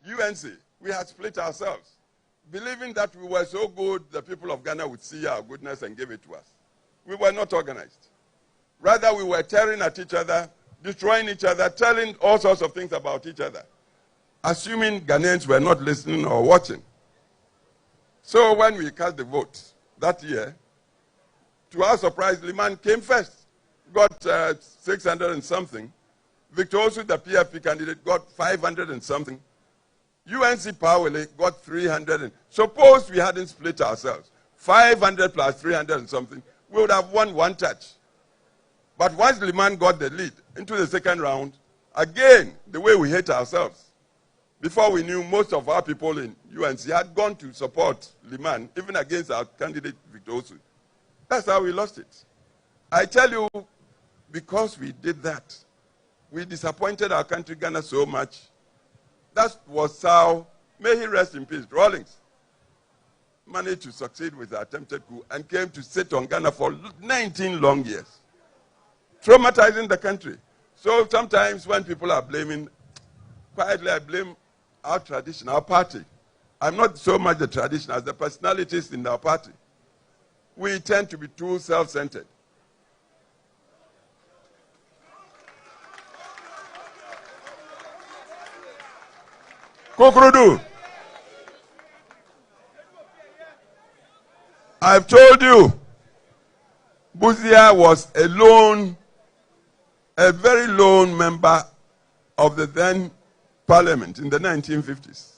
UNC, we had split ourselves, believing that we were so good, the people of Ghana would see our goodness and give it to us. We were not organized. Rather, we were tearing at each other, destroying each other, telling all sorts of things about each other, assuming Ghanaians were not listening or watching. So when we cast the vote that year, to our surprise, Liman came first, got 600 and something. Victor Osu, the PFP candidate, got 500 and something. UNC Powele got 300. And suppose we hadn't split ourselves, 500 plus 300 and something, we would have won one touch. But once Liman got the lead into the second round, again, the way we hate ourselves. Before we knew, most of our people in UNC had gone to support Liman, even against our candidate, Victor Osu. That's how we lost it. I tell you, because we did that, we disappointed our country, Ghana, so much. That was how, may he rest in peace, Rawlings managed to succeed with the attempted coup and came to sit on Ghana for 19 long years, traumatizing the country. So sometimes when people are blaming, quietly I blame our tradition, our party. I'm not so much the tradition as the personalities in our party. We tend to be too self-centered. Kokrudu, I've told you, Buzia was a very lone member of the then parliament in the 1950s.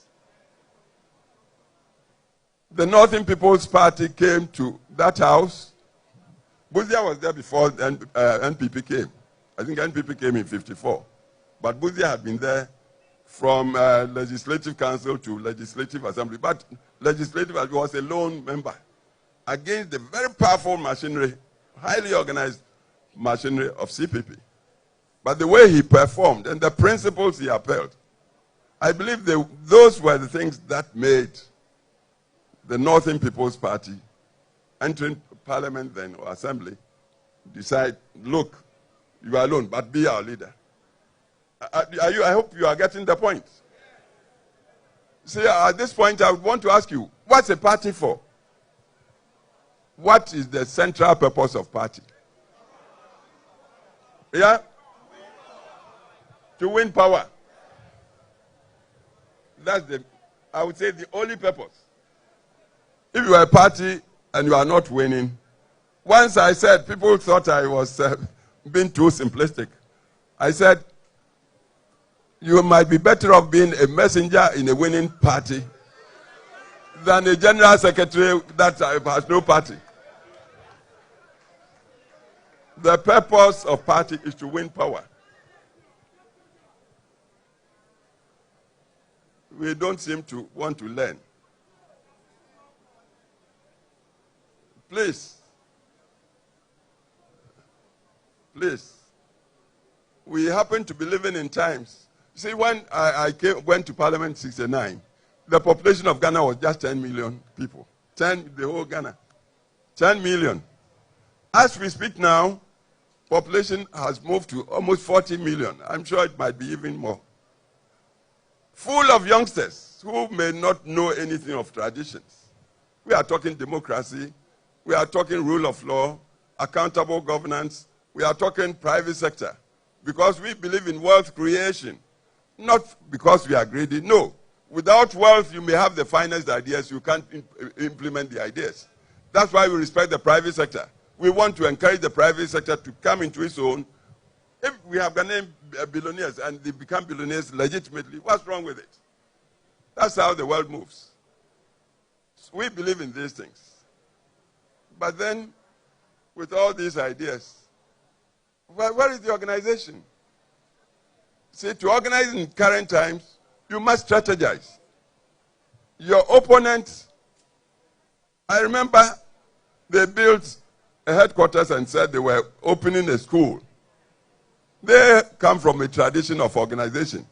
The Northern People's Party came to that house. Buzia was there before NPP came. I think NPP came in 54. But Buzia had been there from Legislative Council to Legislative Assembly. But Legislative was a lone member against the very powerful machinery, highly organized machinery of CPP. But the way he performed and the principles he upheld, I believe those were the things that made the Northern People's Party, entering parliament then, or assembly, decide, look, you are alone, but be our leader. I hope you are getting the point. See, at this point, I would want to ask you, what's a party for? What is the central purpose of party? Yeah? To win power. That's I would say, the only purpose. If you are a party and you are not winning, once I said, people thought I was being too simplistic. I said, you might be better off being a messenger in a winning party than a general secretary that has no party. The purpose of party is to win power. We don't seem to want to learn. Please. We happen to be living in times. See, when I went to Parliament in 1969, the population of Ghana was just 10 million people. The whole Ghana. 10 million. As we speak now, population has moved to almost 40 million. I'm sure it might be even more. Full of youngsters who may not know anything of traditions. We are talking democracy. We are talking rule of law, accountable governance. We are talking private sector. Because we believe in wealth creation. Not because we are greedy. No. Without wealth, you may have the finest ideas. You can't implement the ideas. That's why we respect the private sector. We want to encourage the private sector to come into its own. If we have Ghanaian billionaires and they become billionaires legitimately, what's wrong with it? That's how the world moves. So we believe in these things. But then, with all these ideas, where is the organization? See, to organize in current times, you must strategize. Your opponent, I remember they built a headquarters and said they were opening a school. They come from a tradition of organization.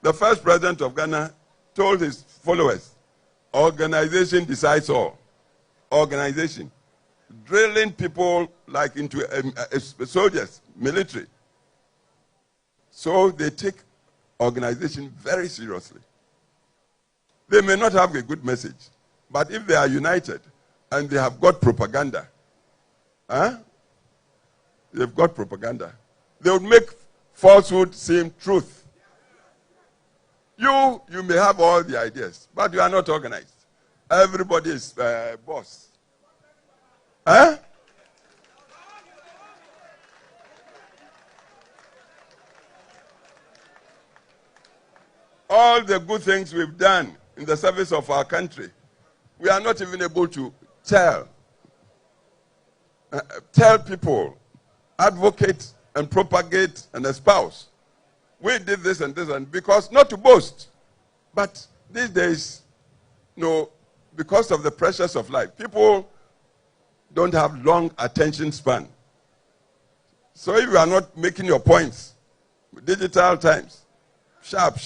The first president of Ghana told his followers, organization decides all. Organization. Drilling people like into soldiers, military. So they take organization very seriously. They may not have a good message, but if they are united and they have got propaganda, they've got propaganda. They would make falsehood seem truth. You may have all the ideas, but you are not organized. Everybody is boss. All the good things we've done in the service of our country, we are not even able to tell people, advocate and propagate and espouse. We did this and this, and because, not to boast, but these days, because of the pressures of life, people don't have long attention span. So if you are not making your points, digital times, sharp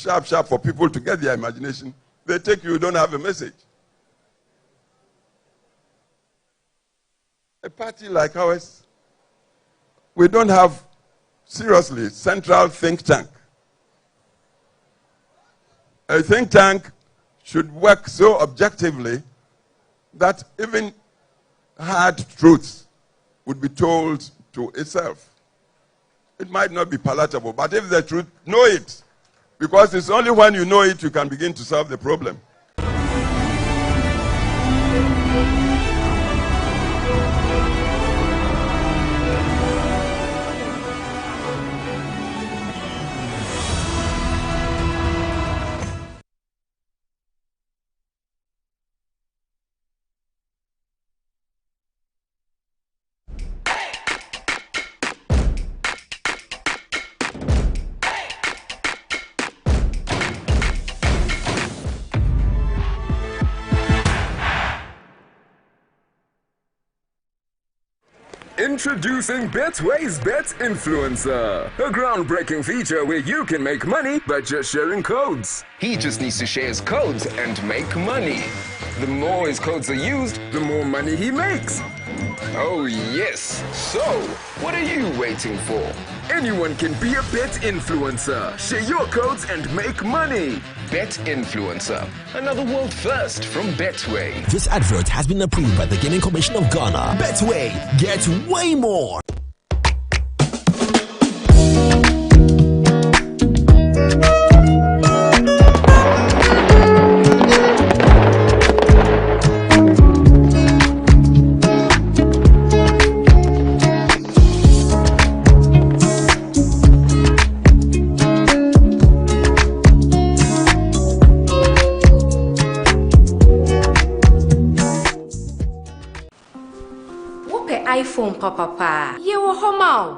for people to get their imagination, they take you don't have a message. A party like ours, we don't have, seriously, central think tank. A think tank should work so objectively that even hard truths would be told to itself. It might not be palatable, but if the truth, know it. Because it's only when you know it you can begin to solve the problem. Introducing Betway's Bet Influencer, a groundbreaking feature where you can make money by just sharing codes. He just needs to share his codes and make money. The more his codes are used, The more money he makes. oh yes. So, what are you waiting for? Anyone can be a bet influencer. Share your codes and make money. Bet Influencer, another world first from Betway. This advert has been approved by the Gaming Commission of Ghana. Betway, get way more. iPhone papa ye wo homa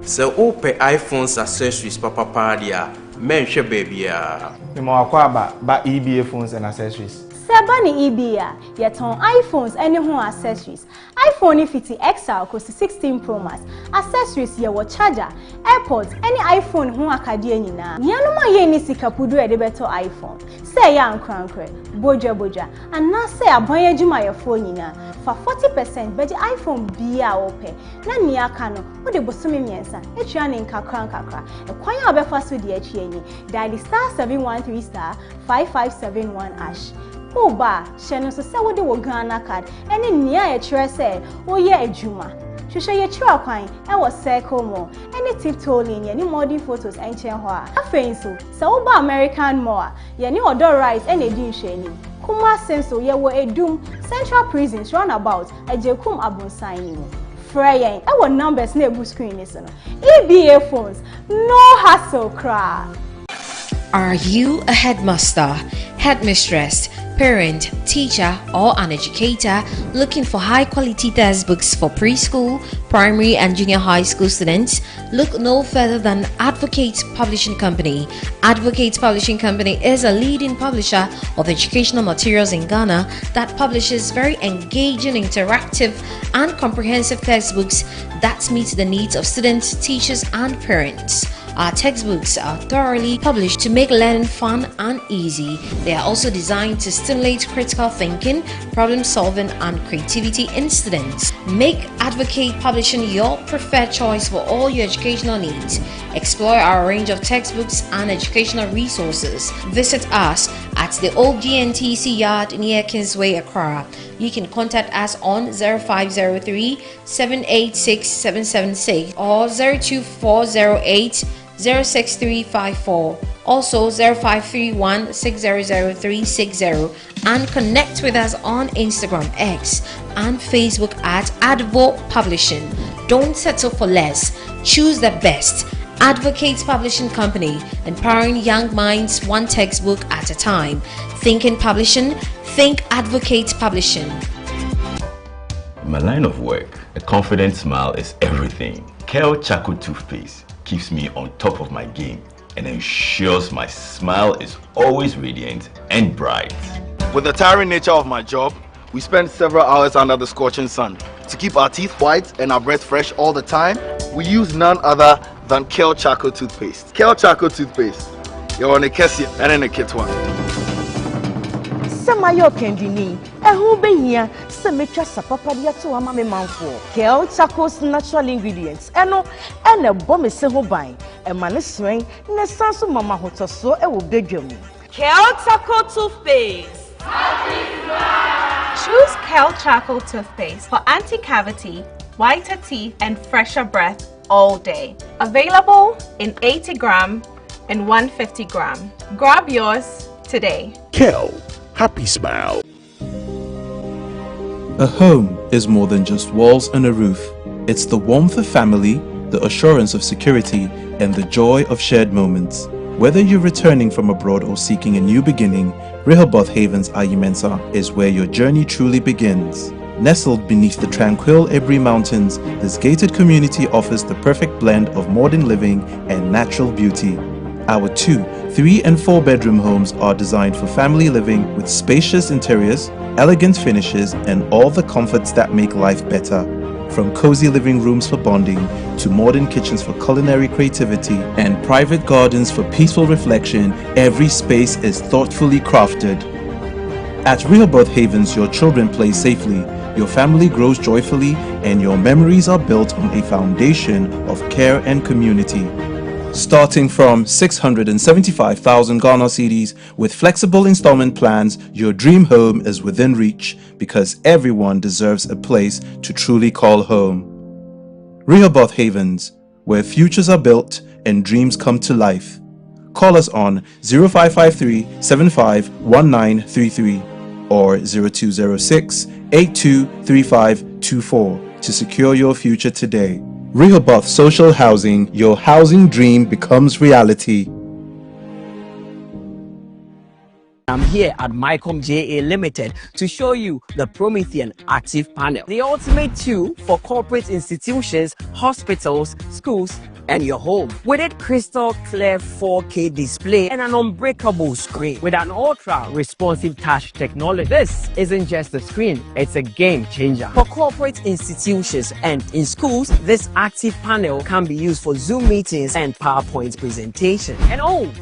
so open iPhones accessories papa dia menhwe baby a me mo akwa ba EBA phones and accessories. Sabani EBA yeton iPhones any ho accessories. iPhone 50 XL close to 16 Pro Max. Accessories ye wo charger, AirPods any iPhone ho akade nyina. Nianoma ye ni sikapudu e de beto iPhone. Say ya ankrankre, boja and na say abon adwuma ye phone nyina. For 40% beji iPhone bia ope. Na ni aka no wo de bosome miensa. Etua ne nkakra. E kwan ya obefa so de achi enyi. Dial *713*5571#. Oba, sheno so se wo de wo Ghana card. Eni nia ye kire se wo ye adwuma. Hwehwe ye kire kwan e wo circle mo. Eni tiptoe line ye ni modern photos enchen ho a. Afein so, se wo ba American Mall, ye ni odo rice eni di nhwani. Kuma senso ye wo edum Central Prisons roundabout ejekum abonsan ni mo. Freyen e wo numbers na ebu screen ni so no. EBA phones, no hassle cra. Are you a headmaster, headmistress, parent, teacher, or an educator looking for high-quality textbooks for preschool, primary, and junior high school students? Look no further than Advocate Publishing Company. Advocate Publishing Company is a leading publisher of educational materials in Ghana that publishes very engaging, interactive, and comprehensive textbooks that meet the needs of students, teachers, and parents. Our textbooks are thoroughly published to make learning fun and easy. They are also designed to stimulate critical thinking, problem solving, and creativity in students. Make Advocate Publishing your preferred choice for all your educational needs. Explore our range of textbooks and educational resources. Visit us at the old GNTC yard near Kingsway, Accra. You can contact us on 0503 786 776 or 02408 06354. Also 0531 600 360, and connect with us on Instagram, X, and Facebook at Advo Publishing. Don't settle for less. Choose the best. Advocate Publishing Company, empowering young minds one textbook at a time. Thinking Publishing, think Advocate Publishing. In my line of work, a confident smile is everything. Kel Charcoal Toothpaste keeps me on top of my game and ensures my smile is always radiant and bright. With the tiring nature of my job, we spend several hours under the scorching sun. To keep our teeth white and our breath fresh all the time, we use none other than Kel Charcoal Toothpaste. Kel Charcoal Toothpaste. You're on a Kessie and in a kit one. Samayo Kendini, a who be here, Semetra Sapapadia to a mammy man for Kel Charcoal's natural ingredients, and a bomb is several buying, a man is swing, and a sansu mama hotel so a will beg you. Kel Charcoal Toothpaste. Choose Kel Charcoal Toothpaste for anti-cavity, whiter teeth, and fresher breath all day. Available in 80 gram and 150 gram. Grab yours today. Kel, happy smile. A home is more than just walls and a roof. It's the warmth of family, the assurance of security, and the joy of shared moments. Whether you're returning from abroad or seeking a new beginning, Rehoboth Havens Ayimensa is where your journey truly begins. Nestled beneath the tranquil Ebri Mountains, this gated community offers the perfect blend of modern living and natural beauty. Our 2, 3 and 4 bedroom homes are designed for family living with spacious interiors, elegant finishes, and all the comforts that make life better. From cozy living rooms for bonding to modern kitchens for culinary creativity and private gardens for peaceful reflection, every space is thoughtfully crafted. At Rehoboth Havens, your children play safely, your family grows joyfully, and your memories are built on a foundation of care and community. Starting from 675,000 Ghana cedis with flexible installment plans, your dream home is within reach because everyone deserves a place to truly call home. Rehoboth Havens, where futures are built and dreams come to life. Call us on 0553 751933 or 0206 823524 to secure your future today. Rehoboth Social Housing, your housing dream becomes reality. I'm here at Mycom JA Limited to show you the Promethean Active Panel, the ultimate tool for corporate institutions, hospitals, schools, and your home. With its crystal clear 4K display and an unbreakable screen with an ultra responsive touch technology. This isn't just a screen, it's a game changer. For corporate institutions and in schools, this active panel can be used for Zoom meetings and PowerPoint presentation. And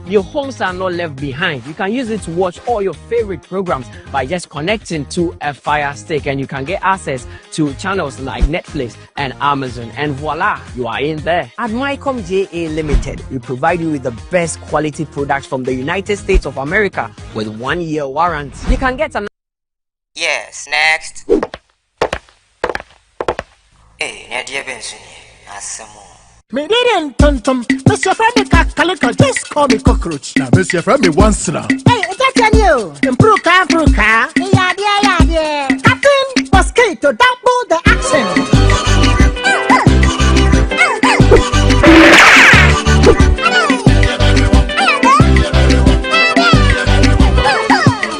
your homes are not left behind. You can use it to watch all your favorite programs by just connecting to a Fire Stick, and you can get access to channels like Netflix and Amazon, and voila, you are in there. At Mycom JA Limited, we provide you with the best quality products from the United States of America with 1-year warranty. You can get an... Yes, next. Hey, Nadia Benson, Asamo. Me didn't tum. Mr. Friendly Calico, just call me cockroach. Now, Mr. Friendly once now. Hey, that's you. Improve car. Yeah. Captain Mosquito, double the action.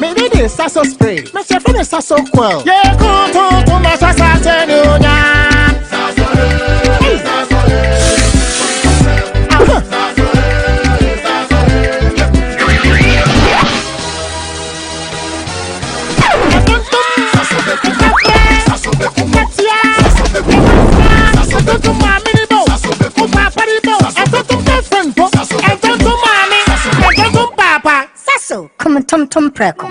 Me did this sasso spray. Mr. Friendly sasso quell. Yeah, go to my sasso. tom preko.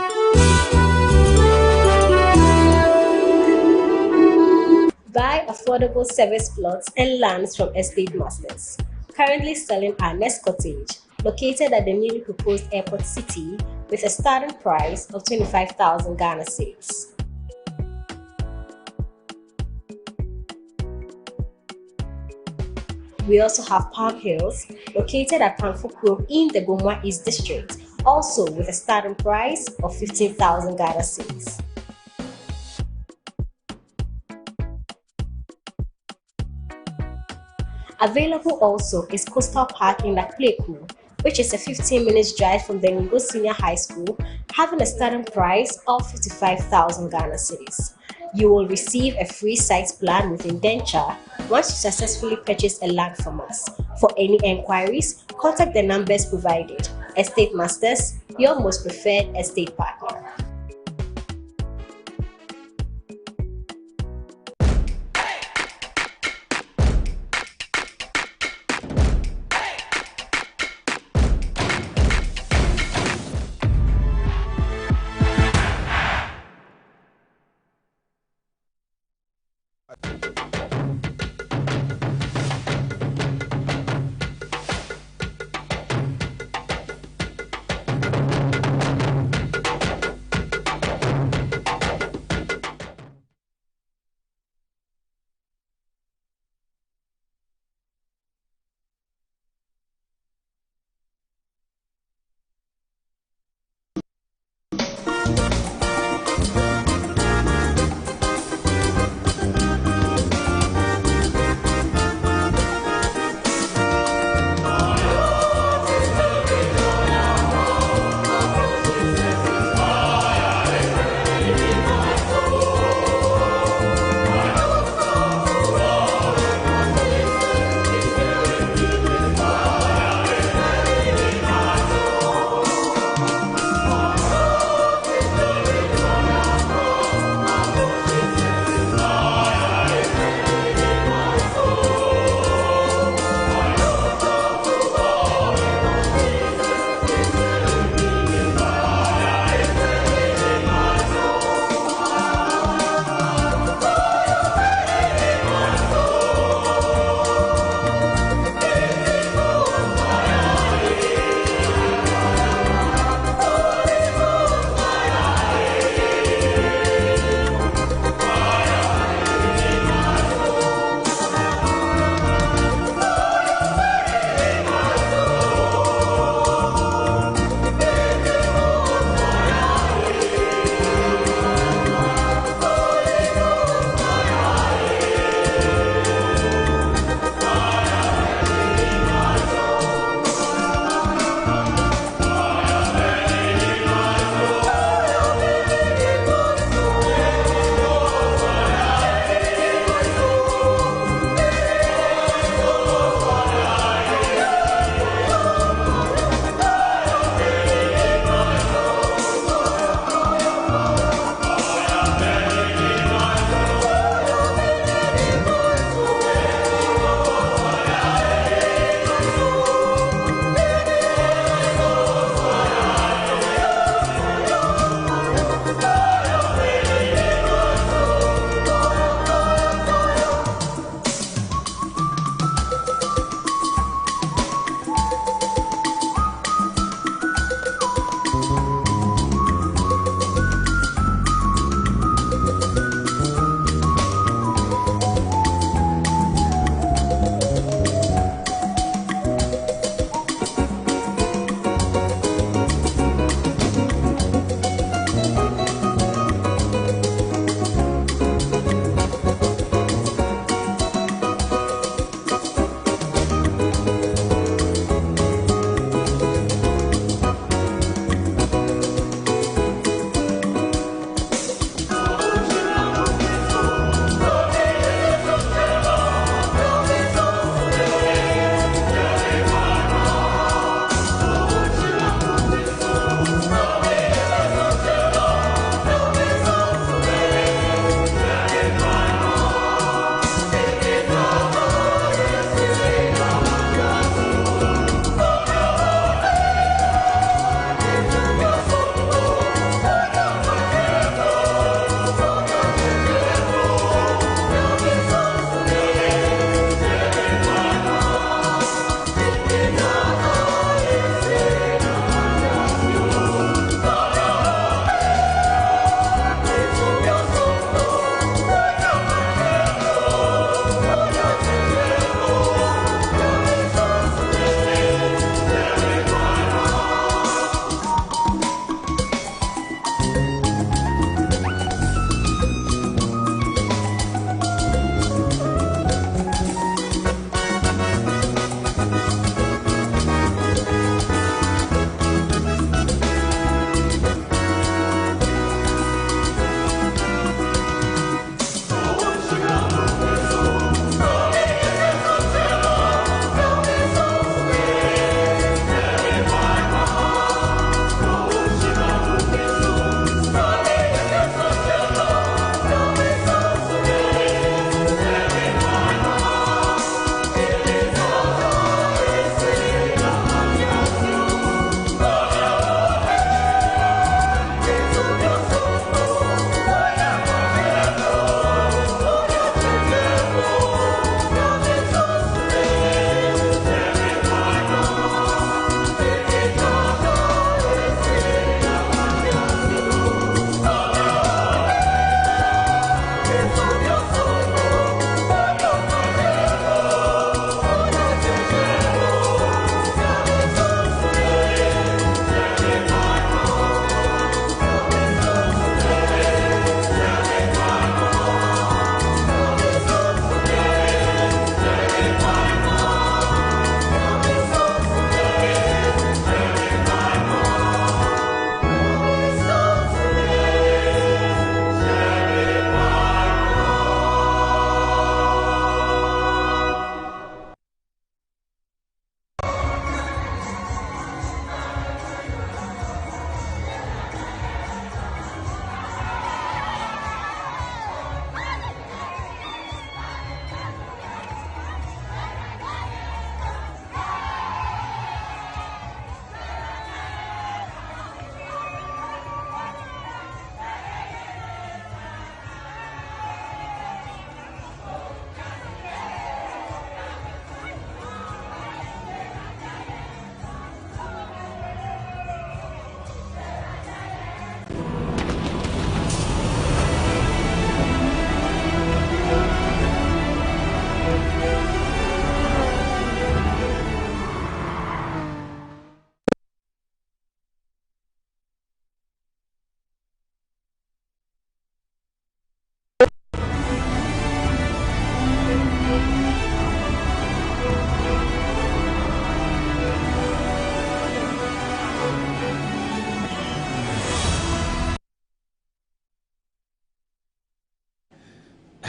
Buy affordable service plots and lands from estate masters. Currently selling our next cottage, located at the newly proposed airport city, with a starting price of 25,000 Ghana cedis. We also have Palm Hills, located at Panfukuro in the Gomwa East District, also with a starting price of 15,000 Ghana cedis. Available also is Coastal Park in Lakpleku, which is a 15 minutes drive from the Ningo Senior High School, having a starting price of 55,000 Ghana cedis. You will receive a free site plan with indenture once you successfully purchase a land from us. For any enquiries, contact the numbers provided. Estate Masters, your most preferred estate partner.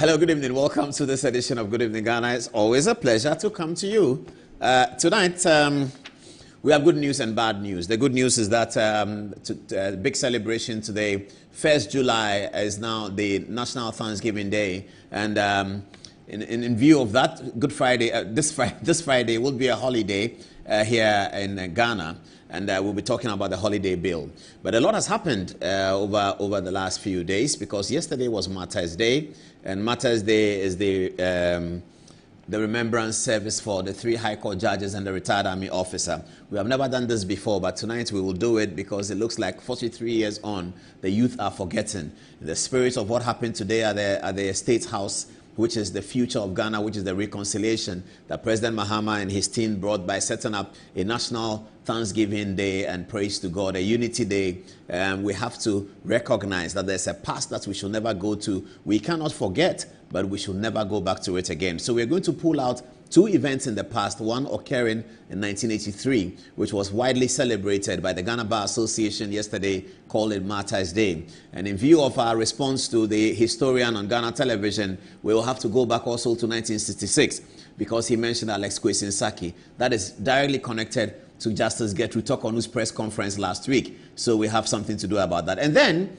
Hello, good evening. Welcome to this edition of Good Evening Ghana. It's always a pleasure to come to you. Tonight, we have good news and bad news. The good news is that big celebration today. 1st July is now the National Thanksgiving Day. And in view of that, Good Friday, this Friday will be a holiday here in Ghana. And we'll be talking about the holiday bill. But a lot has happened over the last few days, because yesterday was Martyrs Day. And Martyrs Day is the remembrance service for the 3 High Court judges and the retired army officer. We have never done this before, but tonight we will do it, because it looks like 43 years on, the youth are forgetting. The spirit of what happened today at the State House, which is the future of Ghana, which is the reconciliation that President Mahama and his team brought by setting up a national Thanksgiving Day and praise to God, a unity day. We have to recognize that there's a past that we should never go to. We cannot forget, but we should never go back to it again. So we're going to pull out 2 events in the past, one occurring in 1983, which was widely celebrated by the Ghana Bar Association yesterday, called it Martyrs Day. And in view of our response to the historian on Ghana television, we will have to go back also to 1966, because he mentioned Alex Kwesi Saki. That is directly connected to Justice Gertrude Tokonu's press conference last week. So we have something to do about that. And then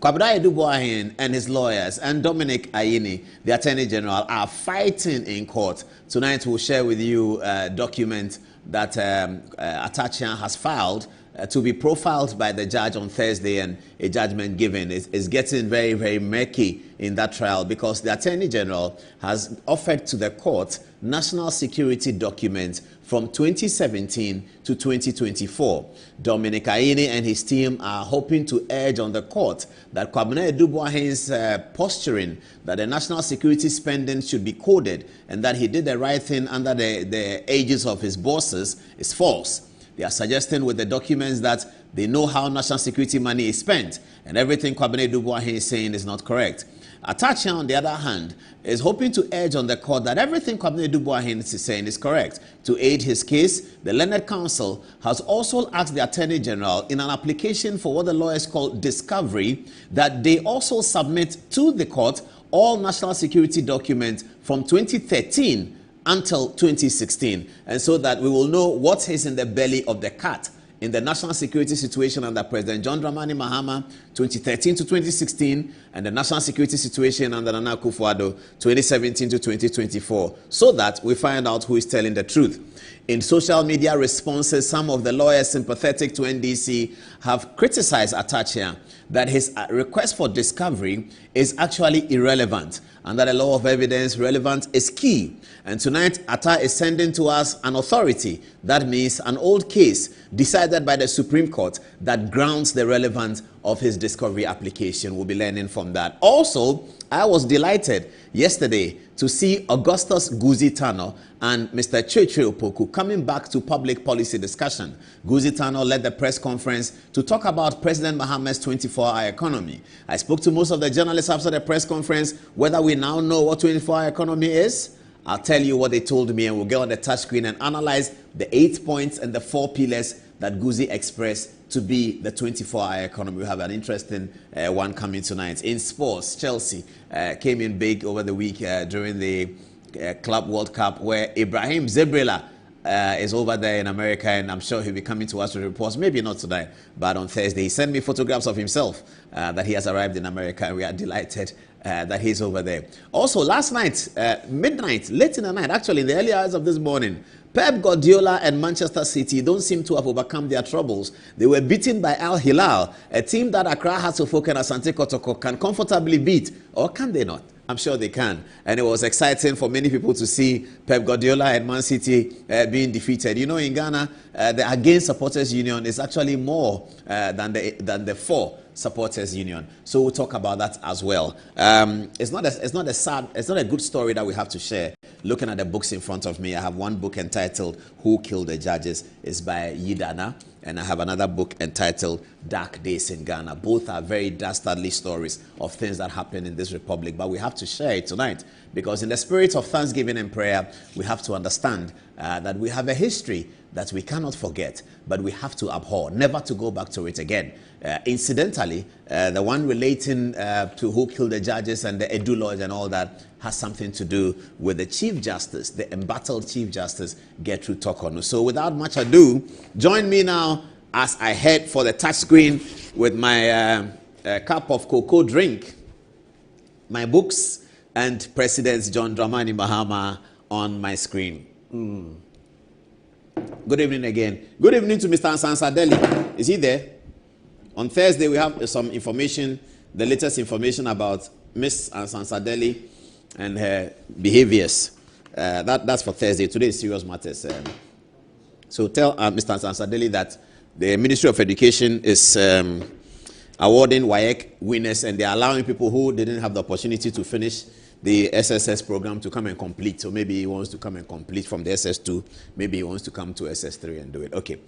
Kwabena Eduboahin and his lawyers and Dominic Ayini, the Attorney General, are fighting in court. Tonight we'll share with you a document that Atachian has filed to be profiled by the judge on Thursday, and a judgment given. Is getting very, very murky in that trial, because the Attorney General has offered to the court national security documents from 2017 to 2024. Dominic Ayini and his team are hoping to urge on the court that Kwabena Eduboahin's posturing that the national security spending should be coded and that he did the right thing under the aegis of his bosses is false. They are suggesting with the documents that they know how national security money is spent, and everything Kwabena Eduboahin is saying is not correct. Atachian, on the other hand, is hoping to urge on the court that everything Kwabena Eduboahin is saying is correct. To aid his case, the Learned Counsel has also asked the Attorney General in an application for what the lawyers call discovery that they also submit to the court all national security documents from 2013 until 2016, and so that we will know what is in the belly of the cat in the national security situation under President John Dramani Mahama 2013 to 2016, and the national security situation under Nana Akufo-Addo 2017 to 2024, so that we find out who is telling the truth. In social media responses, some of the lawyers sympathetic to NDC have criticized Atachian that his request for discovery is actually irrelevant, and that a law of evidence relevant is key. And tonight, Atta is sending to us an authority. That means an old case decided by the Supreme Court that grounds the relevance of his discovery application. We'll be learning from that. Also, I was delighted yesterday to see Augustus Guzi Tano and Mr. Cheche Opoku coming back to public policy discussion. Guzi Tano led the press conference to talk about President Mahama's 24-hour economy. I spoke to most of the journalists after the press conference whether we now know what 24-hour economy is. I'll tell you what they told me, and we'll get on the touch screen and analyze the 8 points and the 4 pillars that Guzi expressed to be the 24-hour economy. We have an interesting one coming tonight. In sports, Chelsea came in big over the week during the Club World Cup, where Ibrahim Zebrela is over there in America, and I'm sure he'll be coming to us with reports, maybe not tonight, but on Thursday. He sent me photographs of himself that he has arrived in America, and we are delighted that he's over there. Also, last night, midnight, late in the night, actually in the early hours of this morning, Pep Guardiola and Manchester City don't seem to have overcome their troubles. They were beaten by Al Hilal, a team that Accra Hearts-of-Oak and Asante Kotoko can comfortably beat, or can they not? I'm sure they can. And it was exciting for many people to see Pep Guardiola and Man City being defeated. You know, in Ghana, the Against Supporters Union is actually more than the For Supporters Union. So we'll talk about that as well. It's not a good story that we have to share. Looking at the books in front of me, I have one book entitled Who Killed the Judges? It's by Yidana. And I have another book entitled Dark Days in Ghana. Both are very dastardly stories of things that happened in this republic. But we have to share it tonight because in the spirit of thanksgiving and prayer, we have to understand that we have a history that we cannot forget, but we have to abhor, never to go back to it again. Incidentally, the one relating to who killed the judges and the Edu Lodge and all that has something to do with the Chief Justice, the embattled Chief Justice, Gertrude Tokonu. So without much ado, join me now as I head for the touch screen with my cup of cocoa drink, my books, and President John Dramani Mahama on my screen. Good evening again. Good evening to Mr. Ansansadeli. Is he there? On Thursday, we have some information, the latest information about Miss Ansansadeli and her behaviors. That's for Thursday. Today is Serious Matters. So tell Mr. Ansansadeli that the Ministry of Education is awarding WAEC winners, and they're allowing people who didn't have the opportunity to finish the SSS program to come and complete. So maybe he wants to come and complete from the SS2. Maybe he wants to come to SS3 and do it. Okay.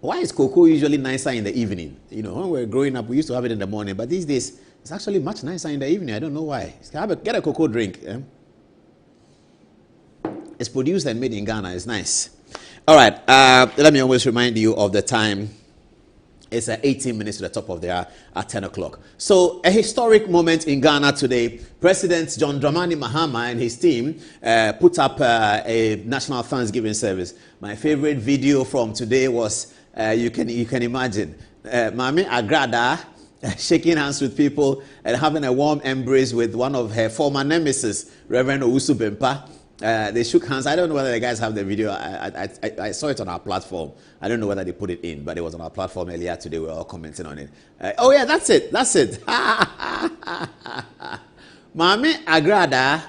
Why is cocoa usually nicer in the evening? You know, when we were growing up, we used to have it in the morning, but these days, it's actually much nicer in the evening. I don't know why. Get a cocoa drink. It's produced and made in Ghana. It's nice. All right. Let me always remind you of the time. It's 18 minutes to the top of the hour at 10 o'clock. So, a historic moment in Ghana today. President John Dramani Mahama and his team put up a national Thanksgiving service. My favorite video from today was, you can imagine, Mami Agrada shaking hands with people and having a warm embrace with one of her former nemesis, Reverend Owusu Bempa. They shook hands. I don't know whether the guys have the video. I saw it on our platform. I don't know whether they put it in, but it was on our platform earlier today. We were all commenting on it. Oh yeah, that's it. That's it. Mami Agrada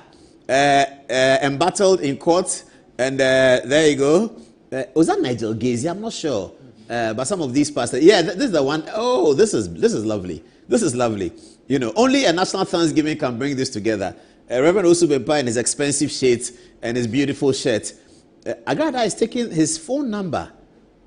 embattled in court, and there you go. Was that Nigel Gazy? I'm not sure. But some of these pastors. Yeah, this is the one. Oh, this is lovely. This is lovely. You know, only a national Thanksgiving can bring this together. Reverend Owusu Bempa in his expensive shades and his beautiful shirt. Agrada is taking his phone number.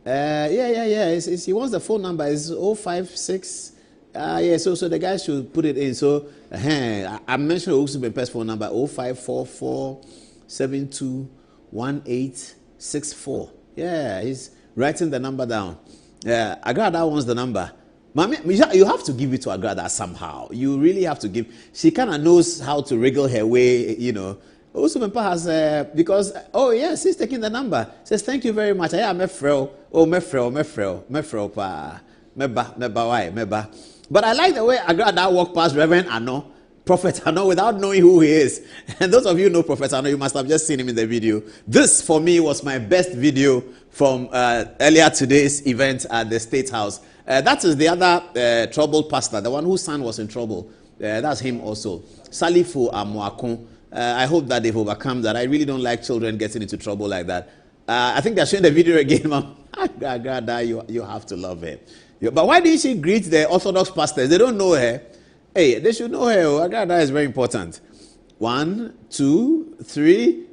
He wants the phone number. It's 056. So the guy should put it in. So I mentioned Owusu Bempa's phone number, 0544721864. Yeah, he's writing the number down. Agrada wants the number. Mami, you have to give it to Agrada somehow. You really have to give. She kind of knows how to wriggle her way, you know. Owusu Bempa has, because, yes, he's taking the number. Says, thank you very much. Yeah, mefrel pa. Meba. But I like the way Agrada walked past Reverend Ano, Prophet Ano, without knowing who he is. And those of you who know Prophet Ano, you must have just seen him in the video. This, for me, was my best video from earlier today's event at the State House. That is the other troubled pastor, the one whose son was in trouble. That's him also. Salifu Amwakun. I hope that they've overcome that. I really don't like children getting into trouble like that. I think they're showing the video again, Mom. You have to love her. But why didn't she greet the Orthodox pastors? They don't know her. Hey, they should know her. Agrada is very important. 1, 2, 3.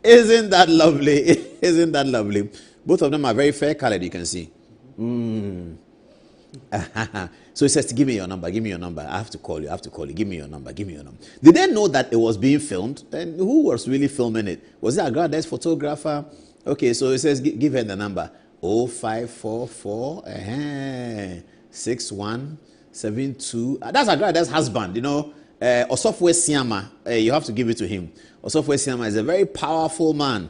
Isn't that lovely? Isn't that lovely? Both of them are very fair colored, you can see. So he says, give me your number, give me your number. I have to call you, Give me your number, give me your number. Did they know that it was being filmed? And who was really filming it? Was it Agrada's photographer? Okay, so he says, give her the number. 0544 6172. That's Agrada's husband, you know. Osofwe Siama, you have to give it to him. Osofwe Siama is a very powerful man.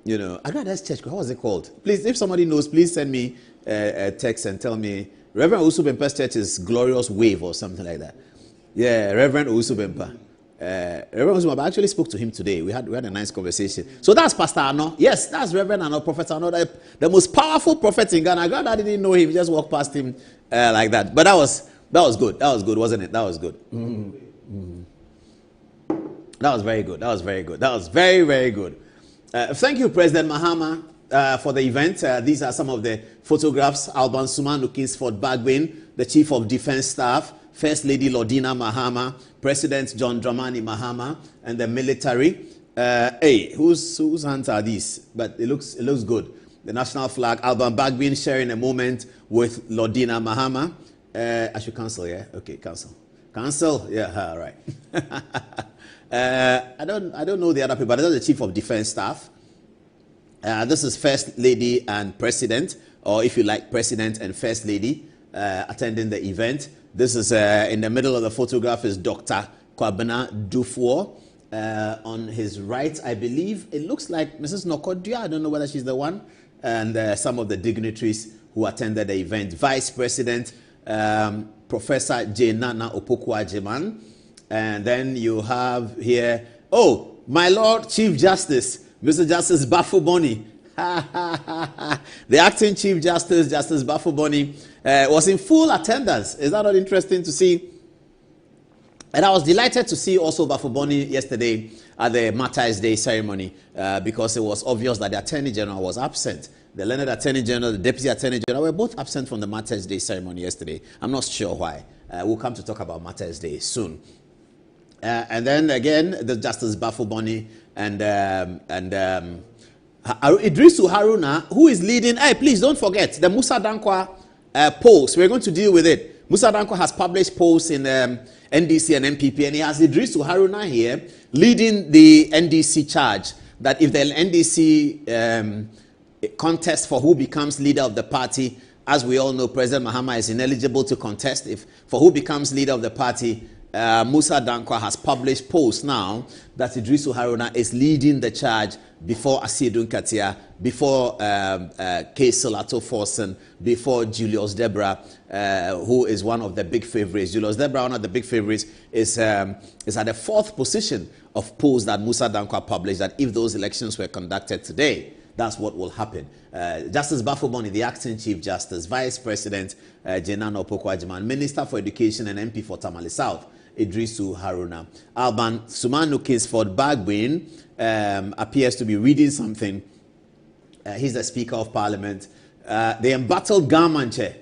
You know, Agrada's church, what was it called? Please, if somebody knows, please send me a text and tell me. Reverend Owusu Bempa's church is Glorious Wave or something like that. Yeah, Reverend Owusu Bempa. Reverend Owusu Bempa, I actually spoke to him today. We had a nice conversation. So that's Pastor Ano. Yes, that's Reverend Ano, Prophet Ano, the most powerful prophet in Ghana. God, I didn't know him. Just walked past him like that. But that was good. That was good, wasn't it? That was good. That was very good. That was very good. That was very, very good. Thank you, President Mahama, for the event. These are some of the photographs. Alban Sumanu Kingsford Bagbin, the Chief of Defense Staff, First Lady Lordina Mahama, President John Dramani Mahama, and the military. Hey, whose hands are these? But it looks good. The national flag. Alban Bagbin sharing a moment with Lordina Mahama. I should cancel, yeah? Okay, cancel. Cancel? Yeah, all right. I don't know the other people, but that's the Chief of Defense Staff. This is First Lady and President, or if you like, President and First Lady attending the event. This is in the middle of the photograph is Dr. Kwabena Dufour. On his right, I believe, it looks like Mrs. Nokodia. I don't know whether she's the one. And some of the dignitaries who attended the event. Vice President Professor Jenana Opoku-Agyeman. And then you have here, oh, my Lord Chief Justice, Mr. Justice Bafuboni. The acting Chief Justice, Justice Bafuboni, was in full attendance. Is that not interesting to see? And I was delighted to see also Bafuboni yesterday at the Martyrs Day ceremony because it was obvious that the Attorney General was absent. The learned Attorney General, the Deputy Attorney General were both absent from the Martyrs Day ceremony yesterday. I'm not sure why. We'll come to talk about Martyrs Day soon. And then again, the Justice Bafuboni and Idrisu Haruna, who is leading. Hey, please don't forget the Musa Dankwa polls. We're going to deal with it. Musa Dankwa has published polls in NDC and MPP, and he has Idrisu Haruna here leading the NDC charge that if the NDC contest for who becomes leader of the party, as we all know, President Mahama is ineligible to contest. If for who becomes leader of the party, Musa Dankwa has published polls now that Idrisu Haruna is leading the charge before Asiedu Nkatia, before K. Solato Forsen, before Julius Debra, who is one of the big favorites. Julius Debra, one of the big favorites, is at the 4th position of polls that Musa Dankwa published, that if those elections were conducted today, that's what will happen. Justice Bafuboni, the acting Chief Justice, Vice President Jenana Opoku-Agyeman, Minister for Education and MP for Tamale South, Idrisu Haruna. Alban Sumanu Kingsford Bagbin appears to be reading something. He's the Speaker of Parliament. The embattled Garmanche,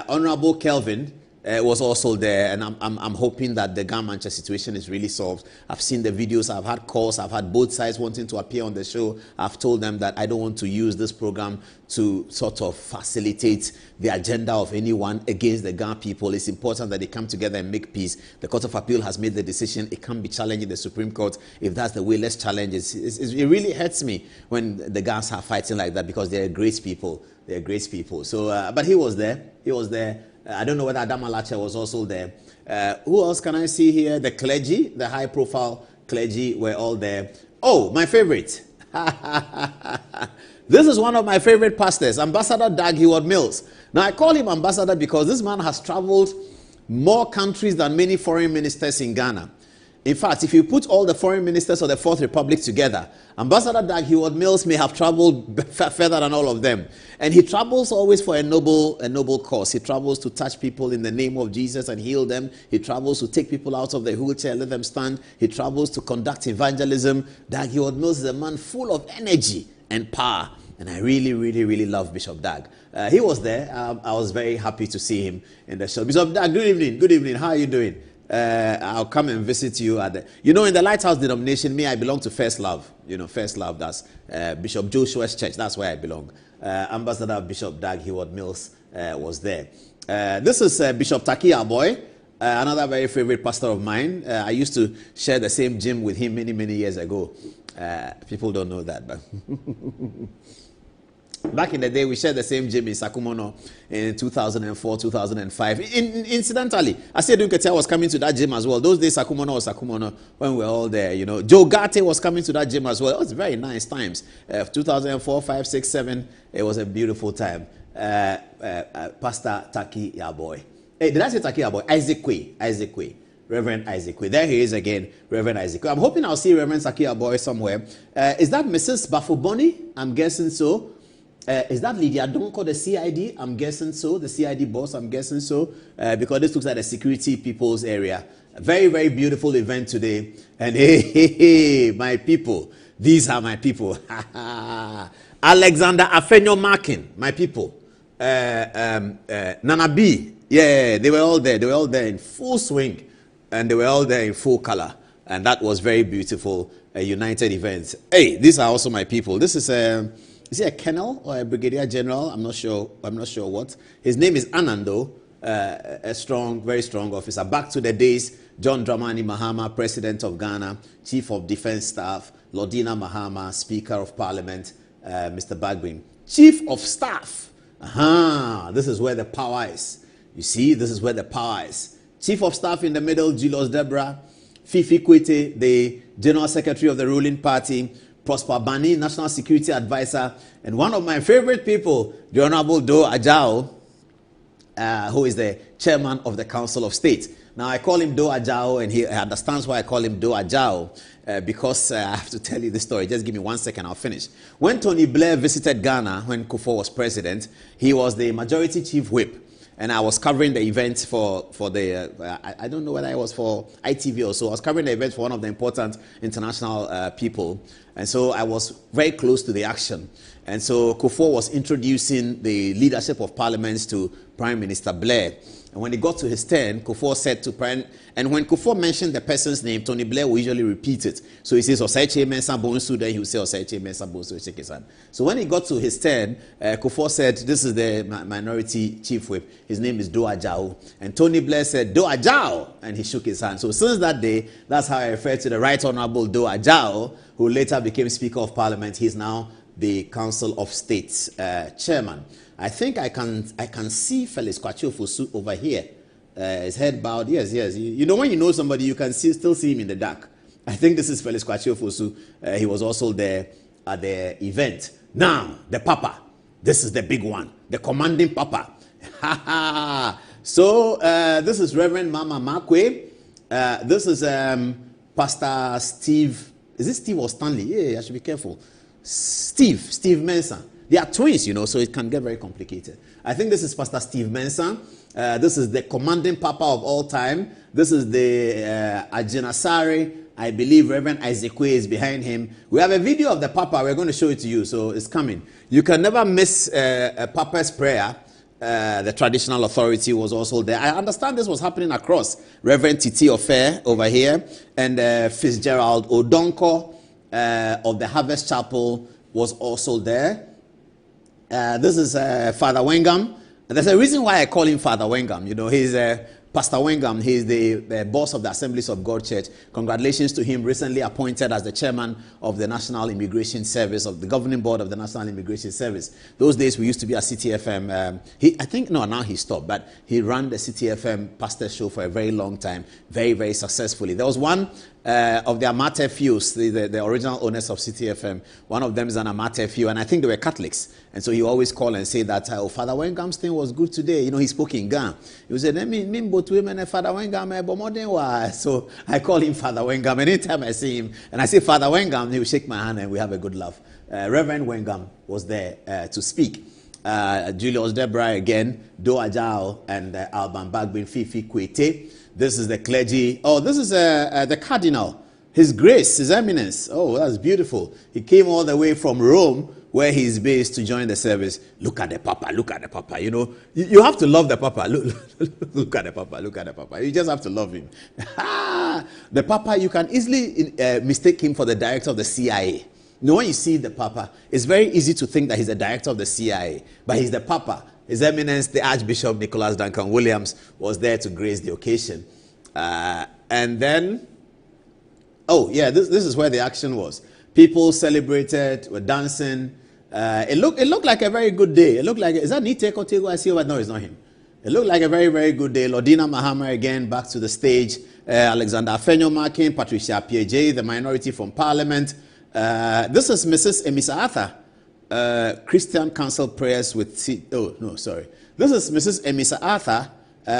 Honorable Kelvin, was also there, and I'm hoping that the Garmanche situation is really solved. I've seen the videos, I've had calls, I've had both sides wanting to appear on the show. I've told them that I don't want to use this program to sort of facilitate the agenda of anyone against the Ga people. It's important that they come together and make peace. The Court of Appeal has made the decision. It can't be challenged in the Supreme Court. If that's the way, let's challenge it. It really hurts me when the Gas are fighting like that because they're great people. They're great people. So, but he was there. He was there. I don't know whether Adamalache was also there. Who else can I see here? The clergy, the high-profile clergy were all there. Oh, my favorite. This is one of my favorite pastors, Ambassador Doug Heward-Mills. Now, I call him ambassador because this man has traveled more countries than many foreign ministers in Ghana. In fact, if you put all the foreign ministers of the Fourth Republic together, Ambassador Doug Heward-Mills may have traveled further than all of them. And he travels always for a noble cause. He travels to touch people in the name of Jesus and heal them. He travels to take people out of the wheelchair and let them stand. He travels to conduct evangelism. Doug Heward-Mills is a man full of energy and power. And I really, really, really love Bishop Doug. He was there. I was very happy to see him in the show. Bishop Doug, good evening. Good evening. How are you doing? I'll come and visit you at the, in the Lighthouse denomination, I belong to First Love. First Love, that's Bishop Joshua's church. That's where I belong. Ambassador Bishop Doug Heward-Mills was there. This is Bishop Taki Aboy, another very favorite pastor of mine. I used to share the same gym with him many, many years ago. People don't know that, but back in the day, we shared the same gym in Sakumono in 2004, 2005. Incidentally, Asiedu Nkatia was coming to that gym as well. Those days, Sakumono was Sakumono when we were all there. Joe Garte was coming to that gym as well. It was very nice times. 2004, 5, 6, 7. It was a beautiful time. Pastor Taki Yaboy. Hey, did I say Taki Yaboy? Isaac Kwe. Reverend Isaac Kwe. There he is again, Reverend Isaac Kwe. I'm hoping I'll see Reverend Taki Yaboy somewhere. Is that Mrs. Bafuboni? I'm guessing so. Is that Lydia Donko, the CID? I'm guessing so. The CID boss, I'm guessing so. Because this looks like the security people's area. A very, very beautiful event today. And hey, my people. These are my people. Alexander Afenyo Markin, my people. Nana B. Yeah, they were all there. They were all there in full swing. And they were all there in full color. And that was very beautiful. A united event. Hey, these are also my people. This is he a colonel or a brigadier general? I'm not sure what. His name is Anando, a strong, very strong officer. Back to the days John Dramani Mahama, President of Ghana, Chief of Defense Staff, Lordina Mahama, Speaker of Parliament, Mr. Bagbin. Chief of Staff. This is where the power is. You see, this is where the power is. Chief of Staff in the middle, Julius Debra. Fifi Kwete, the General Secretary of the ruling party. Prosper Bani, National Security Advisor. And one of my favorite people, the Honorable Do Ajao, who is the Chairman of the Council of State. Now, I call him Do Ajao, and he understands why I call him Do Ajao, because I have to tell you the story. Just give me 1 second, I'll finish. When Tony Blair visited Ghana, when Kufuor was president, he was the majority chief whip. And I was covering the event for the, I don't know whether it was for ITV or so. I was covering the event for one of the important international people. And so I was very close to the action. And so Kufuor was introducing the leadership of parliaments to Prime Minister Blair. And when he got to his turn, Kufuor said to Prime, and when Kufuor mentioned the person's name, Tony Blair will usually repeat it. So he says, Osaiche Mensa Bonsu, then he will say Osaiche Mensa Bonsu, shake his hand. So when he got to his turn, Kufuor said, this is the minority chief whip. His name is Do Ajao. And Tony Blair said, Do Ajao, and he shook his hand. So since that day, that's how I refer to the Right Honorable Do Ajao, who later became Speaker of Parliament. He's now the Council of State's chairman. I think I can see Felix Kwachiofosu over here. His head bowed. Yes. You know when you know somebody, you can still see him in the dark. I think this is Felix Kwachiofosu. He was also there at the event. Now, the Papa. This is the big one. The commanding Papa. So, this is Reverend Mama Makwe. This is Pastor Steve. Is it Steve or Stanley? Yeah, I should be careful. Steve Mensah. They are twins, you know, so it can get very complicated. I think this is Pastor Steve Mensah. This is the commanding Papa of all time. This is the Ajinasari. I believe Reverend Isaac is behind him. We have a video of the Papa. We're going to show it to you, so it's coming. You can never miss a Papa's prayer. The traditional authority was also there. I understand this was happening across. Reverend Titi Ofe over here and Fitzgerald Odonko of the Harvest Chapel was also there. This is Father Wengam. There's a reason why I call him Father Wengam. You know, he's Pastor Wengam. He's the boss of the Assemblies of God Church. Congratulations to him, recently appointed as the chairman of the National Immigration Service, of the governing board of the National Immigration Service. Those days we used to be at CTFM. Now he stopped, but he ran the CTFM pastor show for a very long time, very, very successfully. There was one of the Amate Fews, the original owners of CTFM. One of them is an Amate Few, and I think they were Catholics. And so he always called and say that, Father Wengam's thing was good today. You know, he spoke in Ghana. He would say, Father Wengam, so I call him Father Wengam. And anytime I see him, and I say Father Wengam, he will shake my hand and we have a good laugh. Reverend Wengam was there to speak. Julius Debra again, Do Ajao, and Alban Bagbin Fifi Kwete. This is the clergy. Oh, this is the Cardinal. His Grace, His Eminence. Oh, that's beautiful. He came all the way from Rome, where he's based, to join the service. Look at the Papa, look at the Papa. You know, you have to love the Papa. Look at the Papa, look at the Papa. You just have to love him. The Papa, you can easily mistake him for the director of the CIA. You know, when you see the Papa, it's very easy to think that he's the director of the CIA, but he's the Papa. His Eminence, the Archbishop Nicholas Duncan Williams, was there to grace the occasion. And then, oh yeah, this is where the action was. People celebrated, were dancing. It looked like a very good day. It looked like, is that Nite Kotego? I see, but no, it's not him. It looked like a very, very good day. Lordina Mahama again back to the stage. Alexander Afenyo Markin, Patricia P.J., the minority from Parliament. This is Mrs. Emisa Arthur, Christian Council Prayers with... This is Mrs. Emisa Arthur,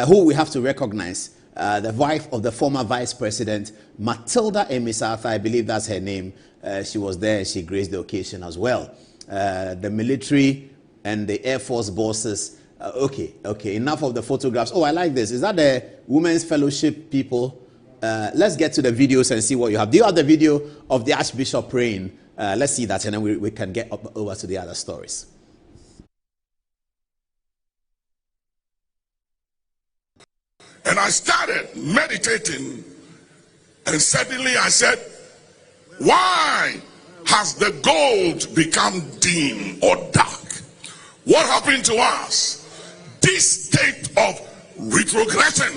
who we have to recognize, the wife of the former Vice President, Matilda Emisa Arthur, I believe that's her name. She was there and she graced the occasion as well. The military and the Air Force bosses. Okay, enough of the photographs. Oh, I like this. Is that the Women's Fellowship people? Let's get to the videos and see what you have. Do you have the video of the Archbishop praying? Let's see that, and then we can get over to the other stories. And I started meditating, and suddenly I said, why has the gold become dim or dark? What happened to us? This state of retrogression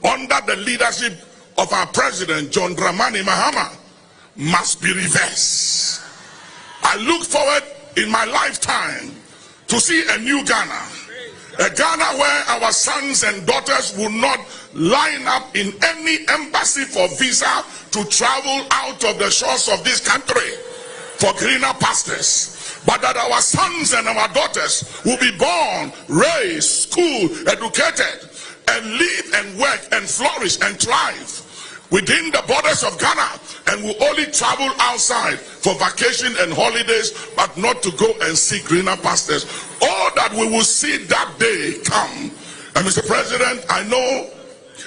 under the leadership of our president, John Dramani Mahama, must be reversed. I look forward in my lifetime to see a new Ghana. A Ghana where our sons and daughters will not line up in any embassy for visa to travel out of the shores of this country for greener pastures. But that our sons and our daughters will be born, raised, schooled, educated, and live and work and flourish and thrive within the borders of Ghana, and will only travel outside for vacation and holidays, but not to go and see greener pastures. All that we will see that day come. And Mr. President, I know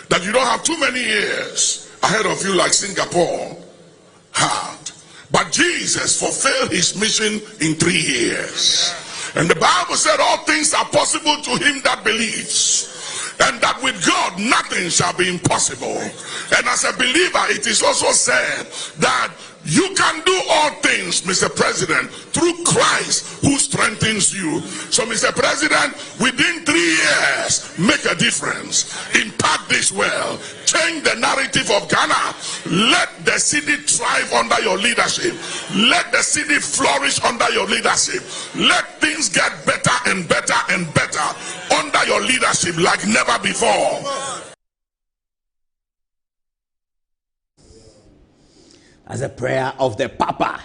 that you don't have too many years ahead of you like Singapore had. But Jesus fulfilled his mission in 3 years. And the Bible said all things are possible to him that believes. And that with God nothing shall be impossible. And as a believer, it is also said that you can do all things, Mr. President, through Christ who strengthens you. So, Mr. President, within 3 years, make a difference. Impact this well. Change the narrative of Ghana. Let the city thrive under your leadership. Let the city flourish under your leadership. Let things get better and better and better under your leadership like never before. As a prayer of the Papa.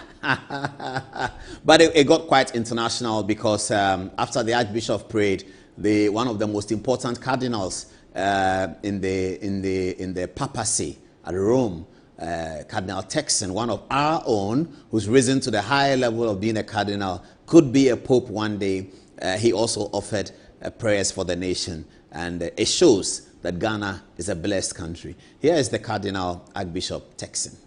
But it got quite international because after the Archbishop prayed, one of the most important cardinals in the papacy at Rome, Cardinal Texan, one of our own, who's risen to the higher level of being a cardinal, could be a pope one day. He also offered prayers for the nation, and it shows that Ghana is a blessed country. Here is the Cardinal Archbishop Texan.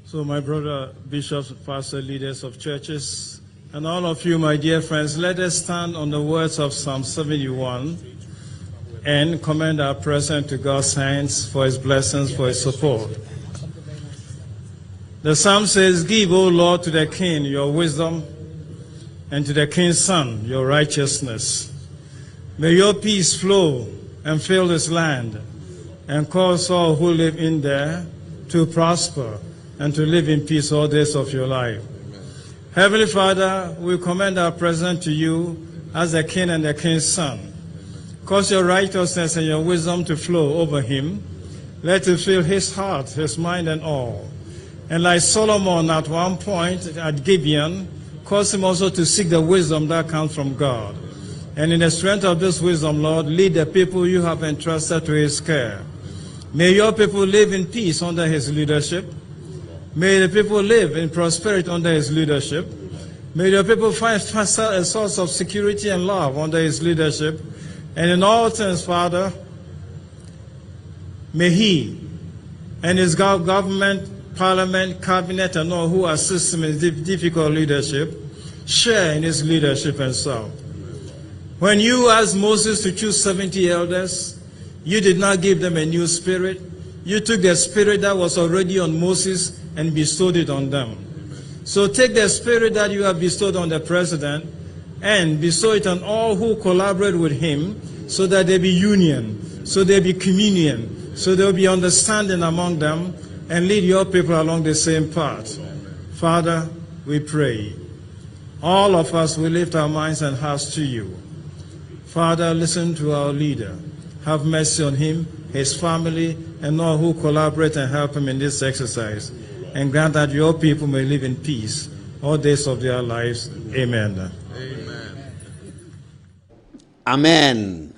So my brother, bishops, pastors, leaders of churches, and all of you, my dear friends, let us stand on the words of Psalm 71 and commend our present to God's hands for his blessings, for his support. The psalm says, "Give, O Lord, to the king your wisdom, and to the king's son your righteousness. May your peace flow and fill this land, and cause all who live in there to prosper and to live in peace all days of your life." Heavenly Father, we commend our president to you as the king and the king's son. Cause your righteousness and your wisdom to flow over him. Let it fill his heart, his mind, and all. And like Solomon at one point at Gibeon, cause him also to seek the wisdom that comes from God. And in the strength of this wisdom, Lord, lead the people you have entrusted to his care. May your people live in peace under his leadership. May the people live in prosperity under his leadership. May the people find a source of security and love under his leadership. And in all things, Father, may he and his government, parliament, cabinet, and all who assist him in difficult leadership share in his leadership and so. When you asked Moses to choose 70 elders, you did not give them a new spirit. You took the spirit that was already on Moses and bestowed it on them. So take the spirit that you have bestowed on the president and bestow it on all who collaborate with him, so that there be union, so there be communion, so there will be understanding among them, and lead your people along the same path. Father, we pray. All of us will lift our minds and hearts to you. Father, listen to our leader. Have mercy on him, his family, and all who collaborate and help him in this exercise. And grant that your people may live in peace all days of their lives. Amen. Amen.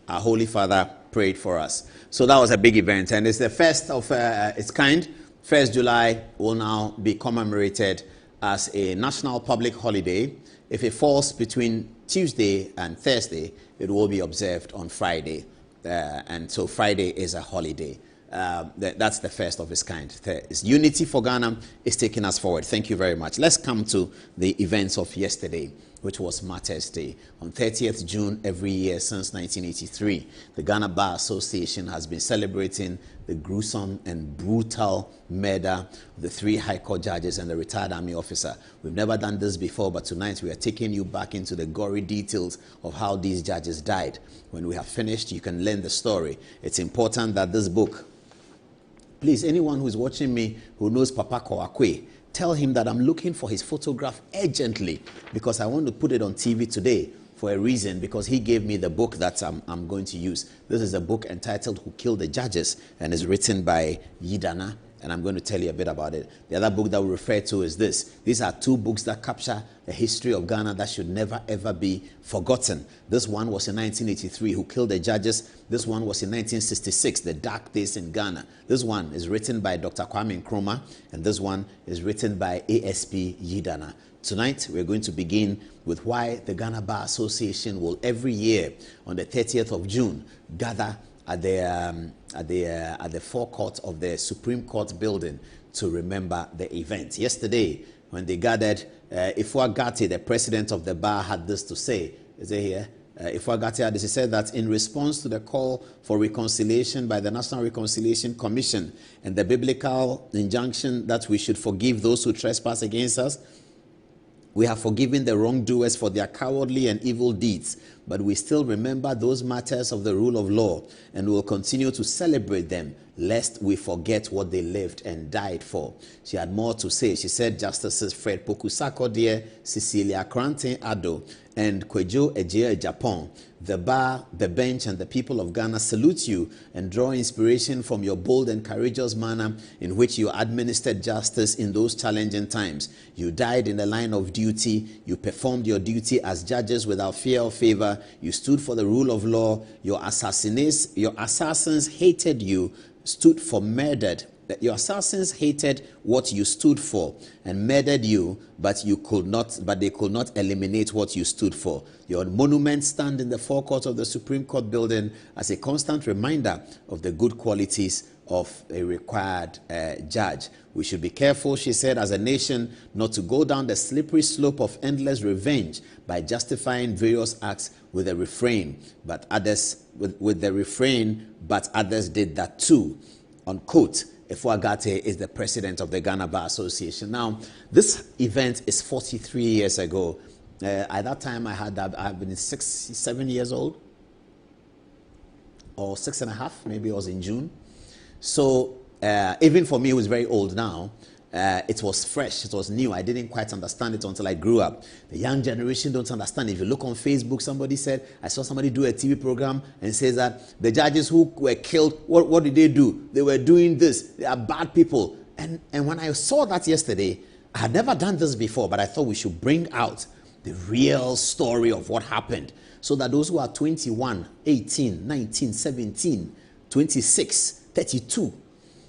Our Holy Father prayed for us. So that was a big event, and it's the first of its kind. 1st July will now be commemorated as a national public holiday. If it falls between Tuesday and Thursday, it will be observed on Friday. And so Friday is a holiday. That's the first of its kind. It's unity for Ghana is taking us forward. Thank you very much. Let's come to the events of yesterday. which was Martyrs Day. On 30th June every year since 1983, the Ghana Bar Association has been celebrating the gruesome and brutal murder of the 3 High Court judges and the retired army officer. We've never done this before, but tonight we are taking you back into the gory details of how these judges died. When we have finished, you can learn the story. It's important that this book, please, anyone who's watching me who knows Papa Kowakwe, tell him that I'm looking for his photograph urgently because I want to put it on TV today for a reason, because he gave me the book that I'm going to use. This is a book entitled Who Killed the Judges and is written by Yidana, and I'm going to tell you a bit about it. The other book that we refer to is this. These are 2 books that capture the history of Ghana that should never ever be forgotten. This one was in 1983, Who Killed the Judges. This one was in 1966, The Dark Days in Ghana. This one is written by Dr. Kwame Nkrumah, and this one is written by ASP Yidana. Tonight, we're going to begin with why the Ghana Bar Association will every year on the 30th of June gather at the forecourt of the Supreme Court building to remember the event. Yesterday, when they gathered, Ifua Gati, the president of the bar, had this to say. Is it here? Ifua Gati had this. He said that in response to the call for reconciliation by the National Reconciliation Commission and the biblical injunction that we should forgive those who trespass against us, we have forgiven the wrongdoers for their cowardly and evil deeds, but we still remember those matters of the rule of law and will continue to celebrate them, lest we forget what they lived and died for. She had more to say. She said, Justices Fred Pokusako-Deɛ, Cecilia Kranten-Addo, and Kwejo Ejie-Japan, the bar, the bench, and the people of Ghana salute you and draw inspiration from your bold and courageous manner in which you administered justice in those challenging times. You died in the line of duty. You performed your duty as judges without fear or favor. You stood for the rule of law. Your assassins hated you, stood for murdered. Your assassins hated what you stood for and murdered you, but they could not eliminate what you stood for. Your monuments stand in the forecourt of the Supreme Court building as a constant reminder of the good qualities of a required judge. We should be careful, she said, as a nation, not to go down the slippery slope of endless revenge by justifying various acts with the refrain, but others did that too. Unquote. Ifua Gati is the president of the Ghana Bar Association. Now, this event is 43 years ago. At that time, I've been 7 years old, or 6.5, maybe it was in June. So even for me, it was very old now. It was fresh, it was new. I didn't quite understand it until I grew up. The young generation don't understand. If you look on Facebook, somebody said, I saw somebody do a TV program and says that the judges who were killed, what did they do? They were doing this. They are bad people. And when I saw that yesterday, I had never done this before, but I thought we should bring out the real story of what happened so that those who are 21, 18, 19, 17, 26, 32,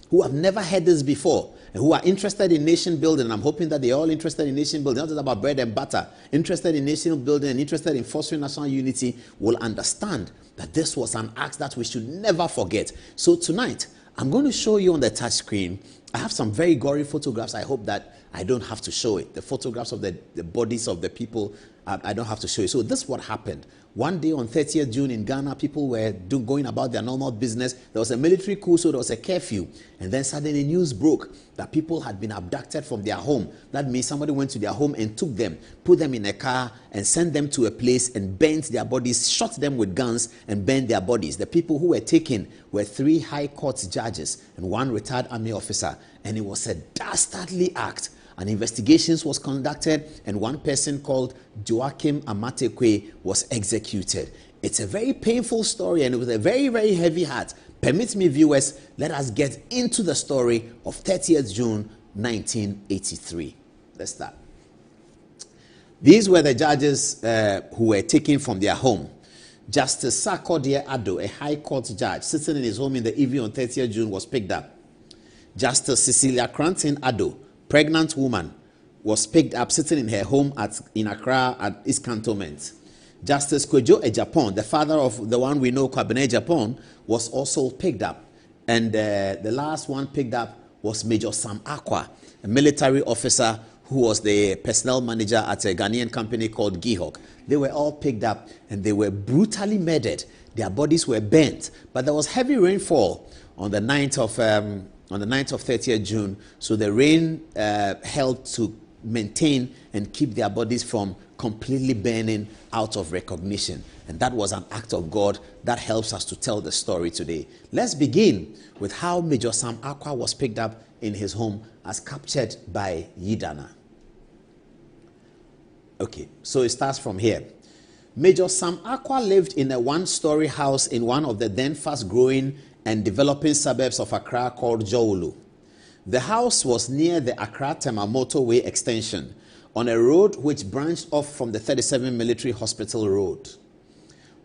who have never heard this before, and who are interested in nation building, and I'm hoping that they're all interested in nation building, not just about bread and butter, interested in nation building and interested in fostering national unity, will understand that this was an act that we should never forget. So tonight, I'm going to show you on the touch screen. I have some very gory photographs. I hope that I don't have to show it. The photographs of the bodies of the people, I don't have to show you. So this is what happened. One day on 30th June in Ghana, people were going about their normal business. There was a military coup, so there was a curfew. And then suddenly news broke that people had been abducted from their home. That means somebody went to their home and took them, put them in a car and sent them to a place and burnt their bodies, shot them with guns and burnt their bodies. The people who were taken were 3 high court judges and 1 retired army officer. And it was a dastardly act. An investigation was conducted and 1 person called Joachim Amatekwe was executed. It's a very painful story and with a very, very heavy heart. Permit me, viewers, let us get into the story of 30th June 1983. Let's start. These were the judges who were taken from their home. Justice Sarkodie Addo, a high court judge, sitting in his home in the evening on 30th June, was picked up. Justice Cecilia Kranten-Addo, pregnant woman, was picked up sitting in her home in Accra at East Cantonment. Justice Kwejo Ejie-Japan, the father of the one we know, Kwabena Ejie-Japan, was also picked up. And the last one picked up was Major Sam Akwa, a military officer who was the personnel manager at a Ghanaian company called Gihok. They were all picked up and they were brutally murdered. Their bodies were burnt. But there was heavy rainfall on the 9th of 30th June. So the rain helped to maintain and keep their bodies from completely burning out of recognition. And that was an act of God that helps us to tell the story today. Let's begin with how Major Sam Akwa was picked up in his home as captured by Yidana. Okay, so it starts from here. Major Sam Akwa lived in a one-story house in one of the then fast-growing and developing suburbs of Accra called Jowulu. The house was near the Accra-Tema motorway extension on a road which branched off from the 37 Military Hospital Road.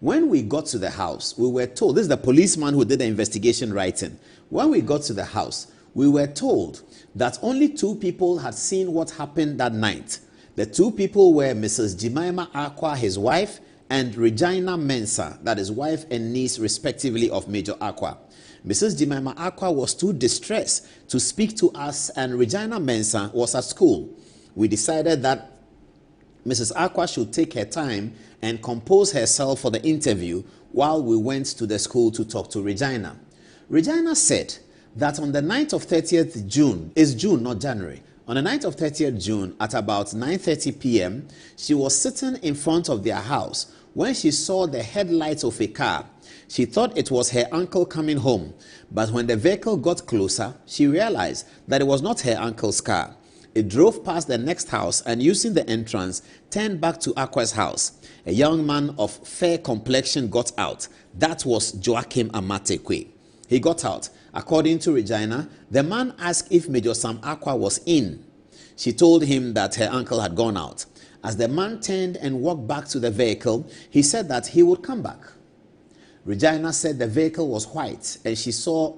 When we got to the house, we were told, this is the policeman who did the investigation writing. When we got to the house, we were told that only 2 people had seen what happened that night. The 2 people were Mrs. Jemima Akwa, his wife, and Regina Mensah, that is wife and niece respectively of Major Akwa. Mrs. Jemima Akwa was too distressed to speak to us, and Regina Mensah was at school. We decided that Mrs. Akwa should take her time and compose herself for the interview while we went to the school to talk to Regina. Regina said that on the 9th of 30th June, it's June, not January, on the 9th of 30th June at about 9:30 p.m., she was sitting in front of their house when she saw the headlights of a car. She thought it was her uncle coming home, but when the vehicle got closer, she realized that it was not her uncle's car. It drove past the next house and, using the entrance, turned back to Akwa's house. A young man of fair complexion got out. That was Joachim Amatekwe. He got out. According to Regina, the man asked if Major Sam Akwa was in. She told him that her uncle had gone out. As the man turned and walked back to the vehicle, he said that he would come back. Regina said the vehicle was white and she saw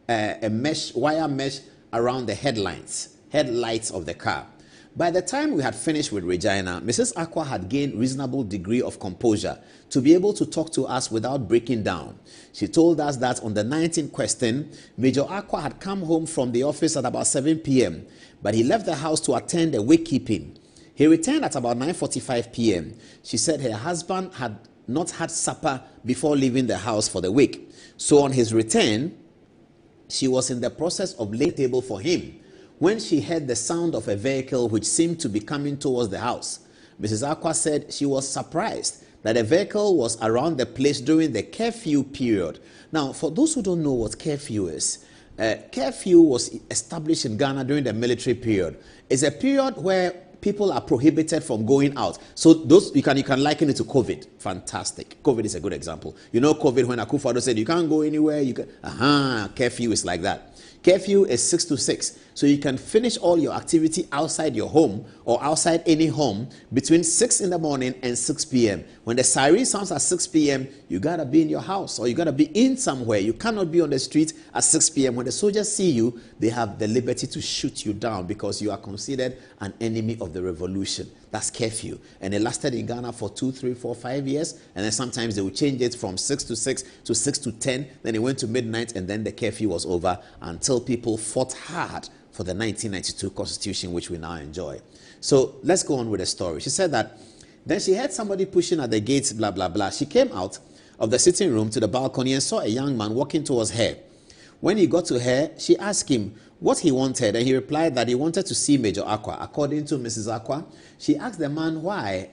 a wire mesh around the headlights of the car. By the time we had finished with Regina, Mrs. Akwa had gained reasonable degree of composure to be able to talk to us without breaking down. She told us that on the 19th question, Major Akwa had come home from the office at about 7 p.m., but he left the house to attend a wakekeeping. He returned at about 9:45 p.m. She said her husband had not had supper before leaving the house for the week. So on his return, she was in the process of laying table for him when she heard the sound of a vehicle which seemed to be coming towards the house. Mrs. Akwa said she was surprised that a vehicle was around the place during the curfew period. Now, for those who don't know what curfew is, curfew was established in Ghana during the military period. It's a period where people are prohibited from going out. So those you can liken it to COVID. Fantastic. COVID is a good example. You know COVID, when Akufo-Addo said you can't go anywhere, curfew is like that. Curfew is 6 to 6. So you can finish all your activity outside your home or outside any home between 6 in the morning and 6 p.m. When the siren sounds at 6 p.m., you got to be in your house or you got to be in somewhere. You cannot be on the street at 6 p.m. When the soldiers see you, they have the liberty to shoot you down because you are considered an enemy of the revolution. That's curfew. And it lasted in Ghana for 2, 3, 4, 5 years. And then sometimes they would change it from 6 to 6 to 6 to 10. Then it went to midnight and then the curfew was over until people fought hard for the 1992 Constitution, which we now enjoy. So let's go on with the story. She said that then she heard somebody pushing at the gates, blah, blah, blah. She came out of the sitting room to the balcony and saw a young man walking towards her. When he got to her, she asked him what he wanted, and he replied that he wanted to see Major Akwa. According to Mrs. Akwa, she asked the man why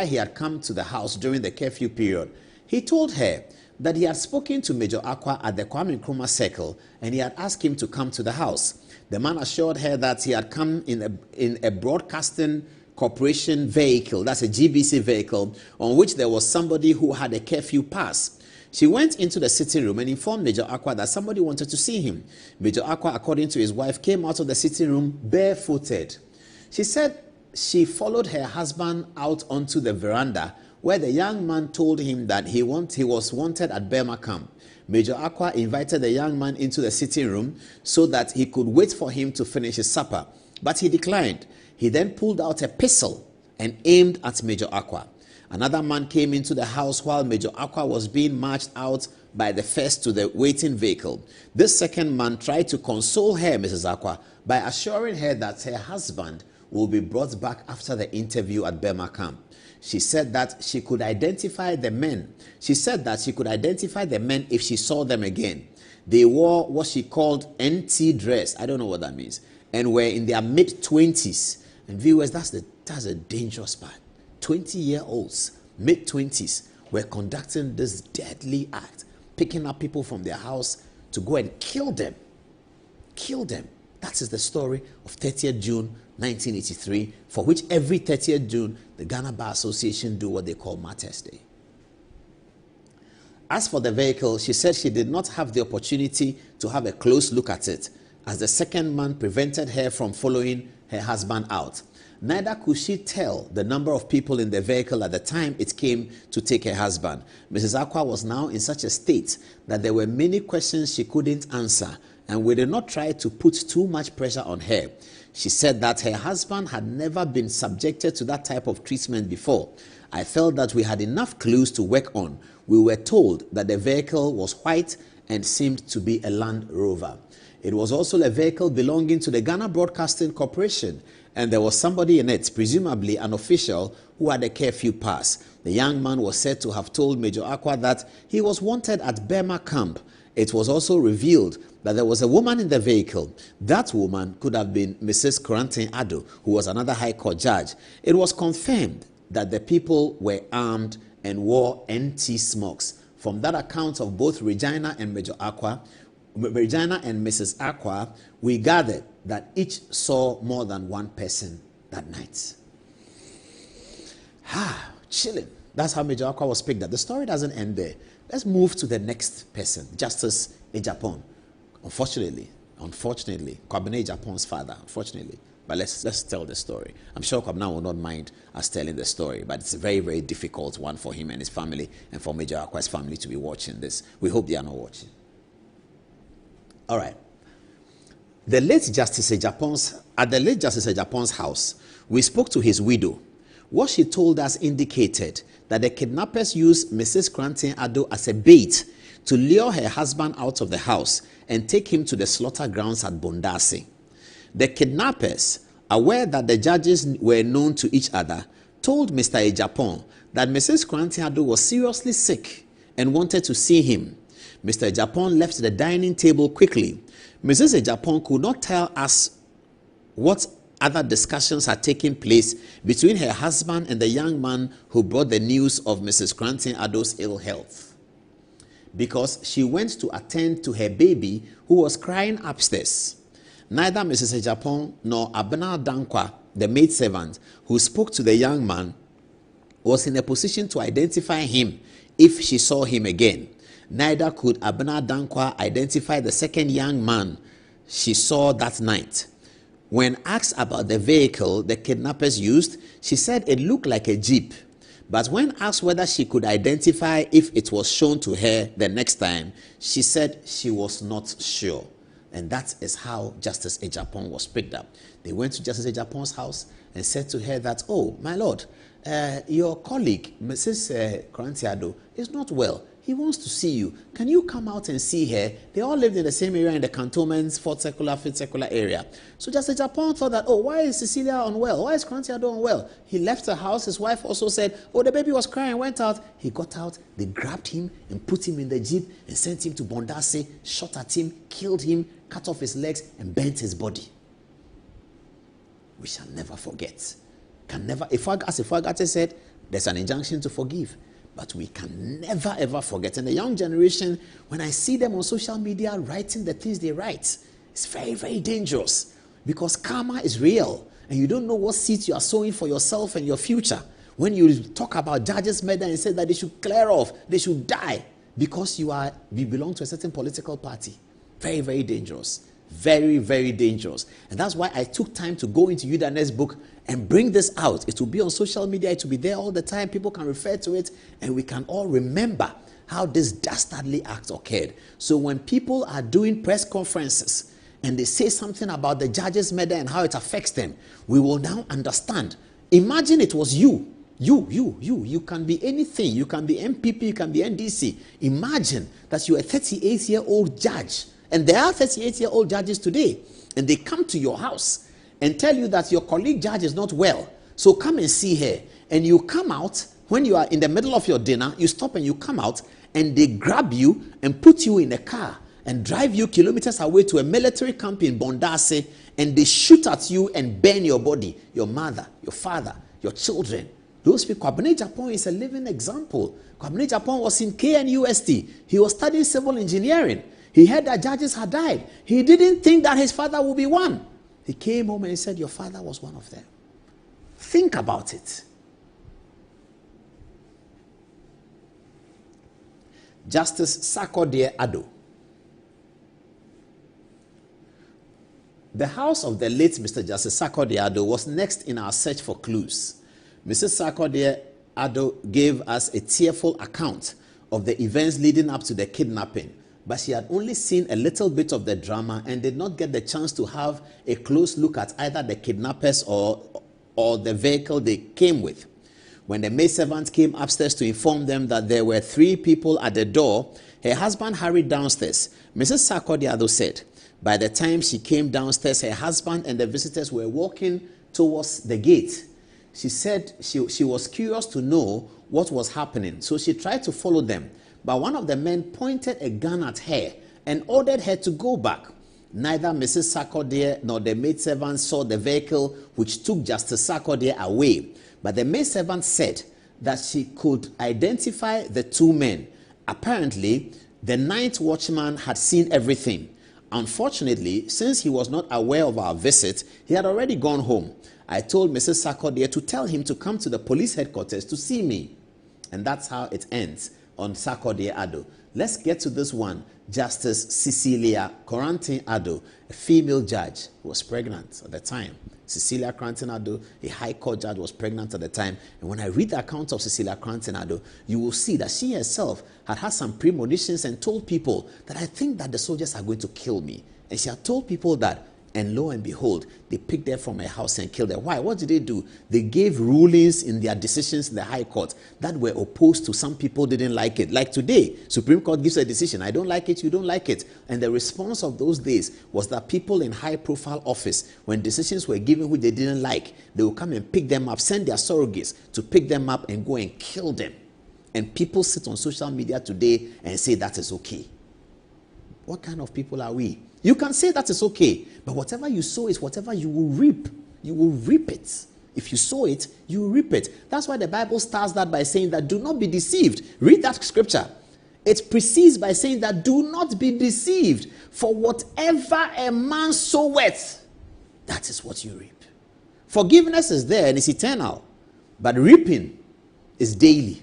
he had come to the house during the curfew period. He told her that he had spoken to Major Akwa at the Kwame Nkrumah Circle, and he had asked him to come to the house. The man assured her that he had come in a broadcasting corporation vehicle, that's a GBC vehicle, on which there was somebody who had a curfew pass. She went into the sitting room and informed Major Akwa that somebody wanted to see him. Major Akwa, according to his wife, came out of the sitting room barefooted. She said she followed her husband out onto the veranda where the young man told him that he was wanted at Burma camp. Major Akwa invited the young man into the sitting room so that he could wait for him to finish his supper. But he declined. He then pulled out a pistol and aimed at Major Akwa. Another man came into the house while Major Akwa was being marched out by the first to the waiting vehicle. This second man tried to console her, Mrs. Akwa, by assuring her that her husband will be brought back after the interview at Burma camp. She said that she could identify the men. She said that she could identify the men if she saw them again. They wore what she called NT dress. I don't know what that means. And were in their mid-20s. And viewers, that's a dangerous part. 20-year-olds, mid-20s, were conducting this deadly act, picking up people from their house to go and kill them. Kill them. That is the story of 30th June 1983, for which every 30th June, the Ghana Bar Association do what they call Martyrs Day. As for the vehicle, she said she did not have the opportunity to have a close look at it, as the second man prevented her from following her husband out. Neither could she tell the number of people in the vehicle at the time it came to take her husband. Mrs. Aqua was now in such a state that there were many questions she couldn't answer, and we did not try to put too much pressure on her. She said that her husband had never been subjected to that type of treatment before. I felt that we had enough clues to work on. We were told that the vehicle was white and seemed to be a Land Rover. It was also a vehicle belonging to the Ghana Broadcasting Corporation, and there was somebody in it, presumably an official, who had a curfew pass. The young man was said to have told Major Aqua that he was wanted at Burma camp. It was also revealed that there was a woman in the vehicle. That woman could have been Mrs. Corantin Ado, who was another High Court judge. It was confirmed that the people were armed and wore NT smokes. From that account of both Regina and Major Aqua, Regina and Mrs. Aqua, we gathered that each saw more than one person that night. Chilling. That's how Major Aqua was picked up. The story doesn't end there. Let's move to the next person, Justice Ejapon. Unfortunately, Kwabena Ejapon's father, unfortunately. But let's tell the story. I'm sure Kwabena will not mind us telling the story, but it's a very, very difficult one for him and his family, and for Major Aqua's family to be watching this. We hope they are not watching. All right. At the late Justice Ejapon's house, we spoke to his widow. What she told us indicated that the kidnappers used Mrs. Corantin Ado as a bait to lure her husband out of the house and take him to the slaughter grounds at Bondase. The kidnappers, aware that the judges were known to each other, told Mr. Ejapon that Mrs. Corantin Ado was seriously sick and wanted to see him. Mr. Ejapon left the dining table quickly. Mrs. Ejapon could not tell us what other discussions had taken place between her husband and the young man who brought the news of Mrs. Corantin Ado's ill health, because she went to attend to her baby who was crying upstairs. Neither Mrs. Ejapon nor Abena Dankwa, the maidservant who spoke to the young man, was in a position to identify him if she saw him again. Neither could Abena Dankwa identify the second young man she saw that night. When asked about the vehicle the kidnappers used, she said it looked like a jeep. But when asked whether she could identify if it was shown to her the next time, she said she was not sure. And that is how Justice Ejapon was picked up. They went to Justice Ejapon's house and said to her that, "Oh, my lord, your colleague, Mrs. Corantin Ado, is not well. He wants to see you. Can you come out and see her?" They all lived in the same area in the cantonments, Fourth Circular, Fifth Circular area. So Justice Ejapon thought that, why is Cecilia unwell? Why is Corantin Ado unwell? He left the house. His wife also said, the baby was crying, went out. He got out. They grabbed him and put him in the jeep and sent him to Bondase, shot at him, killed him, cut off his legs, and bent his body. We shall never forget. As Ifagate said, there's an injunction to forgive. But we can never, ever forget. And the young generation, when I see them on social media writing the things they write, it's very, very dangerous. Because karma is real. And you don't know what seeds you are sowing for yourself and your future. When you talk about judges' murder and say that they should clear off, they should die, because you belong to a certain political party. Very, very dangerous. Very, very dangerous. And that's why I took time to go into Yudane's book and bring this out. It will be on social media. It will be there all the time. People can refer to it, and we can all remember how this dastardly act occurred. So when people are doing press conferences and they say something about the judge's murder and how it affects them, we will now understand. Imagine it was you. You can be anything. You can be MPP, you can be NDC. Imagine that you're a 38-year-old judge. And there are 38-year-old judges today. And they come to your house and tell you that your colleague judge is not well, so come and see her. And you come out, when you are in the middle of your dinner, you stop and you come out, and they grab you and put you in a car and drive you kilometers away to a military camp in Bondase, and they shoot at you and burn your body, your mother, your father, your children. Those people, Kwabena Japan is a living example. Kwabena Japan was in KNUST. He was studying civil engineering. He heard that judges had died. He didn't think that his father would be one. He came home and he said, your father was one of them. Think about it. Justice Sarkodie Addo. The house of the late Mr. Justice Sarkodie Addo was next in our search for clues. Mrs. Sarkodie Addo gave us a tearful account of the events leading up to the kidnapping, but she had only seen a little bit of the drama and did not get the chance to have a close look at either the kidnappers or the vehicle they came with. When the maidservant came upstairs to inform them that there were 3 people at the door, her husband hurried downstairs. Mrs. Sarkodie Addo said, by the time she came downstairs, her husband and the visitors were walking towards the gate. She said she was curious to know what was happening, so she tried to follow them. But one of the men pointed a gun at her and ordered her to go back. Neither Mrs. Sarkodie nor the maidservant saw the vehicle which took Justice Sarkodie away. But the maidservant said that she could identify the 2 men. Apparently, the night watchman had seen everything. Unfortunately, since he was not aware of our visit, he had already gone home. I told Mrs. Sarkodie to tell him to come to the police headquarters to see me. And that's how it ends on Sarkodie Addo. Let's get to this one. Justice Cecilia Corantin Addo, a female judge who was pregnant at the time. Cecilia Corantin Addo, a high court judge, was pregnant at the time. And when I read the account of Cecilia Corantin Addo, you will see that she herself had some premonitions and told people that I think that the soldiers are going to kill me. And she had told people that, and lo and behold, they picked her from her house and killed her. Why? What did they do? They gave rulings in their decisions in the High Court that were opposed to some people didn't like it. Like today, Supreme Court gives a decision. I don't like it, you don't like it. And the response of those days was that people in high-profile office, when decisions were given which they didn't like, they would come and pick them up, send their surrogates to pick them up and go and kill them. And people sit on social media today and say that is okay. What kind of people are we? You can say that is okay, but whatever you sow is whatever you will reap. You will reap it. If you sow it, you will reap it. That's why the Bible starts that by saying that do not be deceived. Read that scripture. It precedes by saying that do not be deceived. For whatever a man soweth, that is what you reap. Forgiveness is there and it's eternal, but reaping is daily.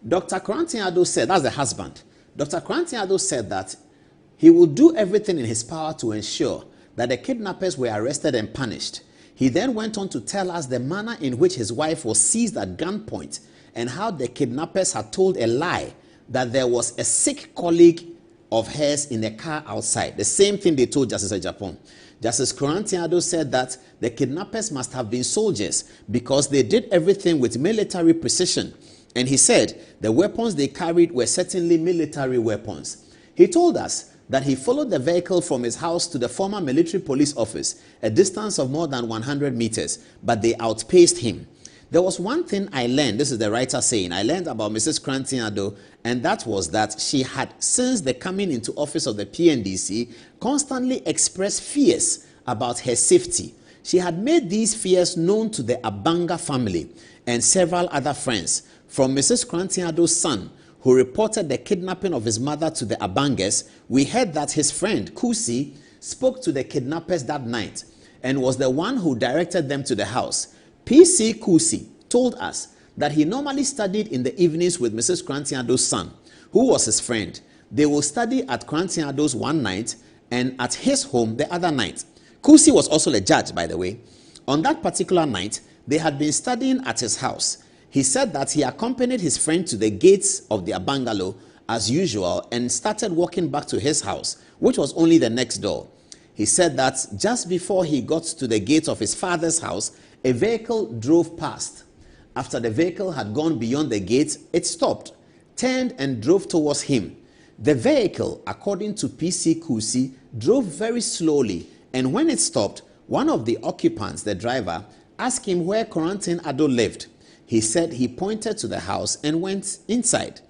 Dr. Corantin Addo said, that's the husband. Dr. Corantin Addo said that he will do everything in his power to ensure that the kidnappers were arrested and punished. He then went on to tell us the manner in which his wife was seized at gunpoint and how the kidnappers had told a lie that there was a sick colleague of hers in a car outside. The same thing they told Justice Japan. Justice Corantin Addo said that the kidnappers must have been soldiers because they did everything with military precision. And he said the weapons they carried were certainly military weapons. He told us that he followed the vehicle from his house to the former military police office, a distance of more than 100 meters, but they outpaced him. There was one thing I learned, this is the writer saying, I learned about Mrs. Corantin Addo, and that was that she had, since the coming into office of the PNDC, constantly expressed fears about her safety. She had made these fears known to the Abanga family and several other friends. From Mrs. Corantin Addo's son, who reported the kidnapping of his mother to the Abangas, we heard that his friend, Kusi, spoke to the kidnappers that night and was the one who directed them to the house. P.C. Kusi told us that he normally studied in the evenings with Mrs. Corantin Addo's son, who was his friend. They will study at Corantin Addo's one night and at his home the other night. Kusi was also a judge, by the way. On that particular night, they had been studying at his house. He said that he accompanied his friend to the gates of their bungalow as usual and started walking back to his house, which was only the next door. He said that just before he got to the gate of his father's house, a vehicle drove past. After the vehicle had gone beyond the gate, it stopped, turned and drove towards him. The vehicle, according to PC Kusi, drove very slowly, and when it stopped, one of the occupants, the driver, asked him where Corentin Ado lived. He said he pointed to the house and went inside.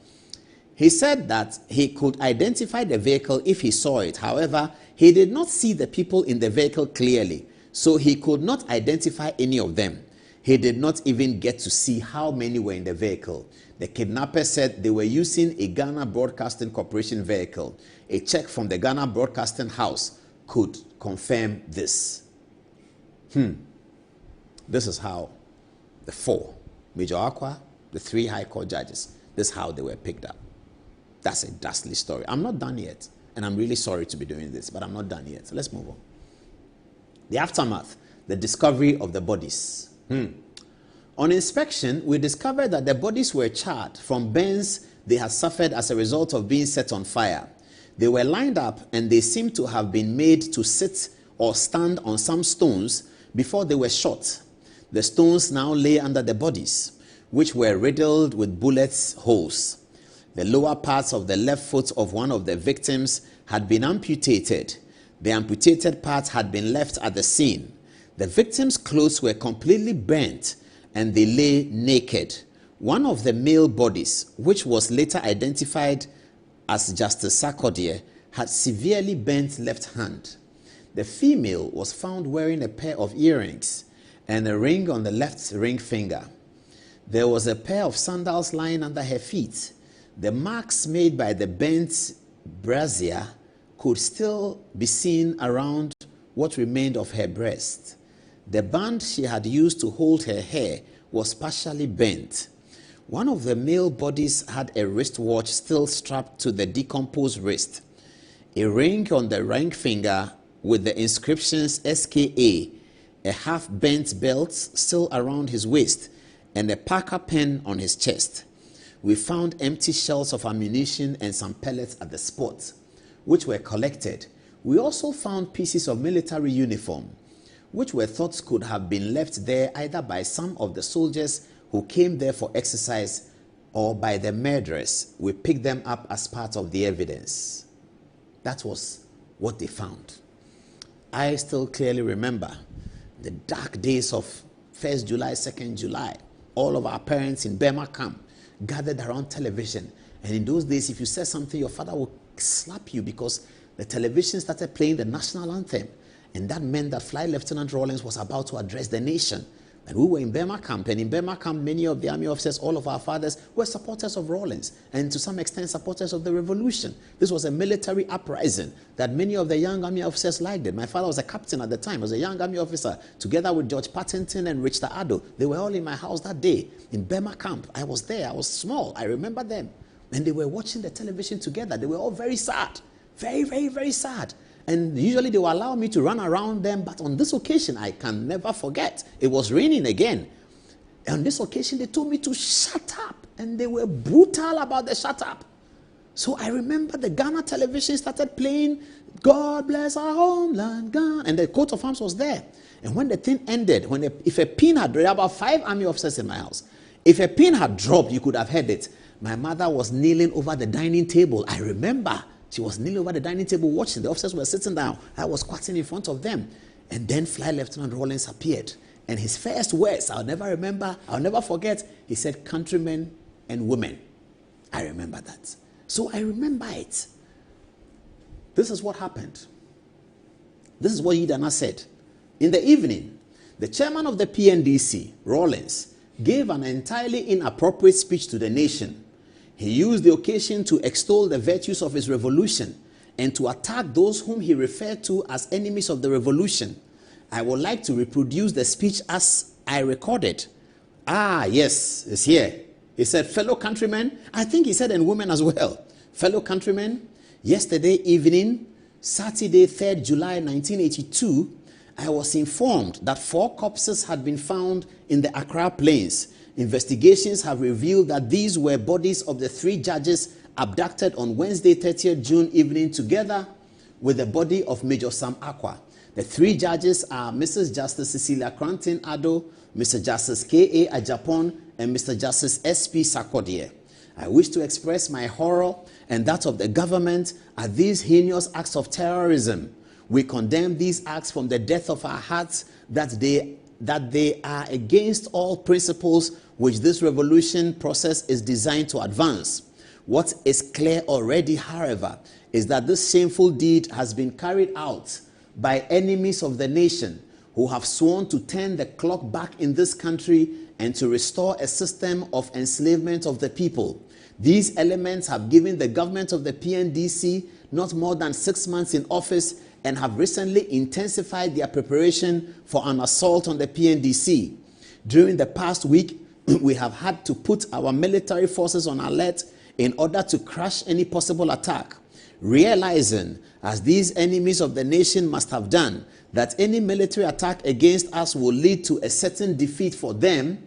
He said that he could identify the vehicle if he saw it. However, he did not see the people in the vehicle clearly, so he could not identify any of them. He did not even get to see how many were in the vehicle. The kidnapper said they were using a Ghana Broadcasting Corporation vehicle. A check from the Ghana Broadcasting House could confirm this. This is how the 4, Major Aqua, the 3 High Court judges, this is how they were picked up. That's a ghastly story. I'm not done yet, and I'm really sorry to be doing this, but I'm not done yet. So let's move on. The aftermath, the discovery of the bodies. On inspection, we discovered that the bodies were charred from burns they had suffered as a result of being set on fire. They were lined up, and they seemed to have been made to sit or stand on some stones before they were shot. The stones now lay under the bodies, which were riddled with bullet holes. The lower parts of the left foot of one of the victims had been amputated. The amputated part had been left at the scene. The victim's clothes were completely burnt, and they lay naked. One of the male bodies, which was later identified as Justice Sarkodie, had severely burnt left hand. The female was found wearing a pair of earrings and a ring on the left ring finger. There was a pair of sandals lying under her feet. The marks made by the burnt brassiere could still be seen around what remained of her breast. The band she had used to hold her hair was partially bent. One of the male bodies had a wristwatch still strapped to the decomposed wrist, a ring on the ring finger with the inscriptions SKA, a half-bent belt still around his waist, and a Parker pen on his chest. We found empty shells of ammunition and some pellets at the spot, which were collected. We also found pieces of military uniform, which were thought could have been left there either by some of the soldiers who came there for exercise or by the murderers. We picked them up as part of the evidence. That was what they found. I still clearly remember the dark days of 1st July, 2nd July. All of our parents in Burma camp gathered around television. And in those days, if you said something, your father would slap you because the television started playing the national anthem. And that meant that Flight Lieutenant Rawlings was about to address the nation. And we were in Burma camp. And in Burma camp, many of the army officers, all of our fathers, were supporters of Rawlings. And to some extent, supporters of the revolution. This was a military uprising that many of the young army officers liked it. My father was a captain at the time. He was a young army officer. Together with George Pattington and Richard Addo. They were all in my house that day. In Burma camp. I was there. I was small. I remember them. And they were watching the television together. They were all very sad. Very, very, very sad. And usually they will allow me to run around them. But on this occasion, I can never forget. It was raining again. On this occasion, they told me to shut up. And they were brutal about the shut up. So I remember the Ghana television started playing, God bless our homeland, Ghana. And the coat of arms was there. And when the thing ended, if a pin had dropped, about 5 army officers in my house. If a pin had dropped, you could have heard it. My mother was kneeling over the dining table. I remember. She was kneeling over the dining table watching. The officers were sitting down. I was squatting in front of them. And then Flight Lieutenant Rawlings appeared. And his first words, I'll never forget, he said, countrymen and women. I remember that. So I remember it. This is what happened. This is what Yidana said. In the evening, the chairman of the PNDC, Rawlings, gave an entirely inappropriate speech to the nation. He used the occasion to extol the virtues of his revolution and to attack those whom he referred to as enemies of the revolution. I would like to reproduce the speech as I recorded. Yes, it's here. He said, fellow countrymen, I think he said, and women as well. Fellow countrymen, yesterday evening, Saturday, 3rd July 1982, I was informed that 4 corpses had been found in the Accra Plains. Investigations have revealed that these were bodies of the 3 judges abducted on Wednesday, 30th June evening, together with the body of Major Sam Akwa. The 3 judges are Mrs. Justice Cecilia Corentin Ado, Mr. Justice K.A. Ajapon, and Mr. Justice S.P. Sarkodie. I wish to express my horror and that of the government at these heinous acts of terrorism. We condemn these acts from the depth of our hearts that they are against all principles which this revolution process is designed to advance. What is clear already, however, is that this shameful deed has been carried out by enemies of the nation who have sworn to turn the clock back in this country and to restore a system of enslavement of the people. These elements have given the government of the PNDC not more than 6 months in office and have recently intensified their preparation for an assault on the PNDC. During the past week, we have had to put our military forces on alert in order to crush any possible attack, realizing, as these enemies of the nation must have done, that any military attack against us will lead to a certain defeat for them.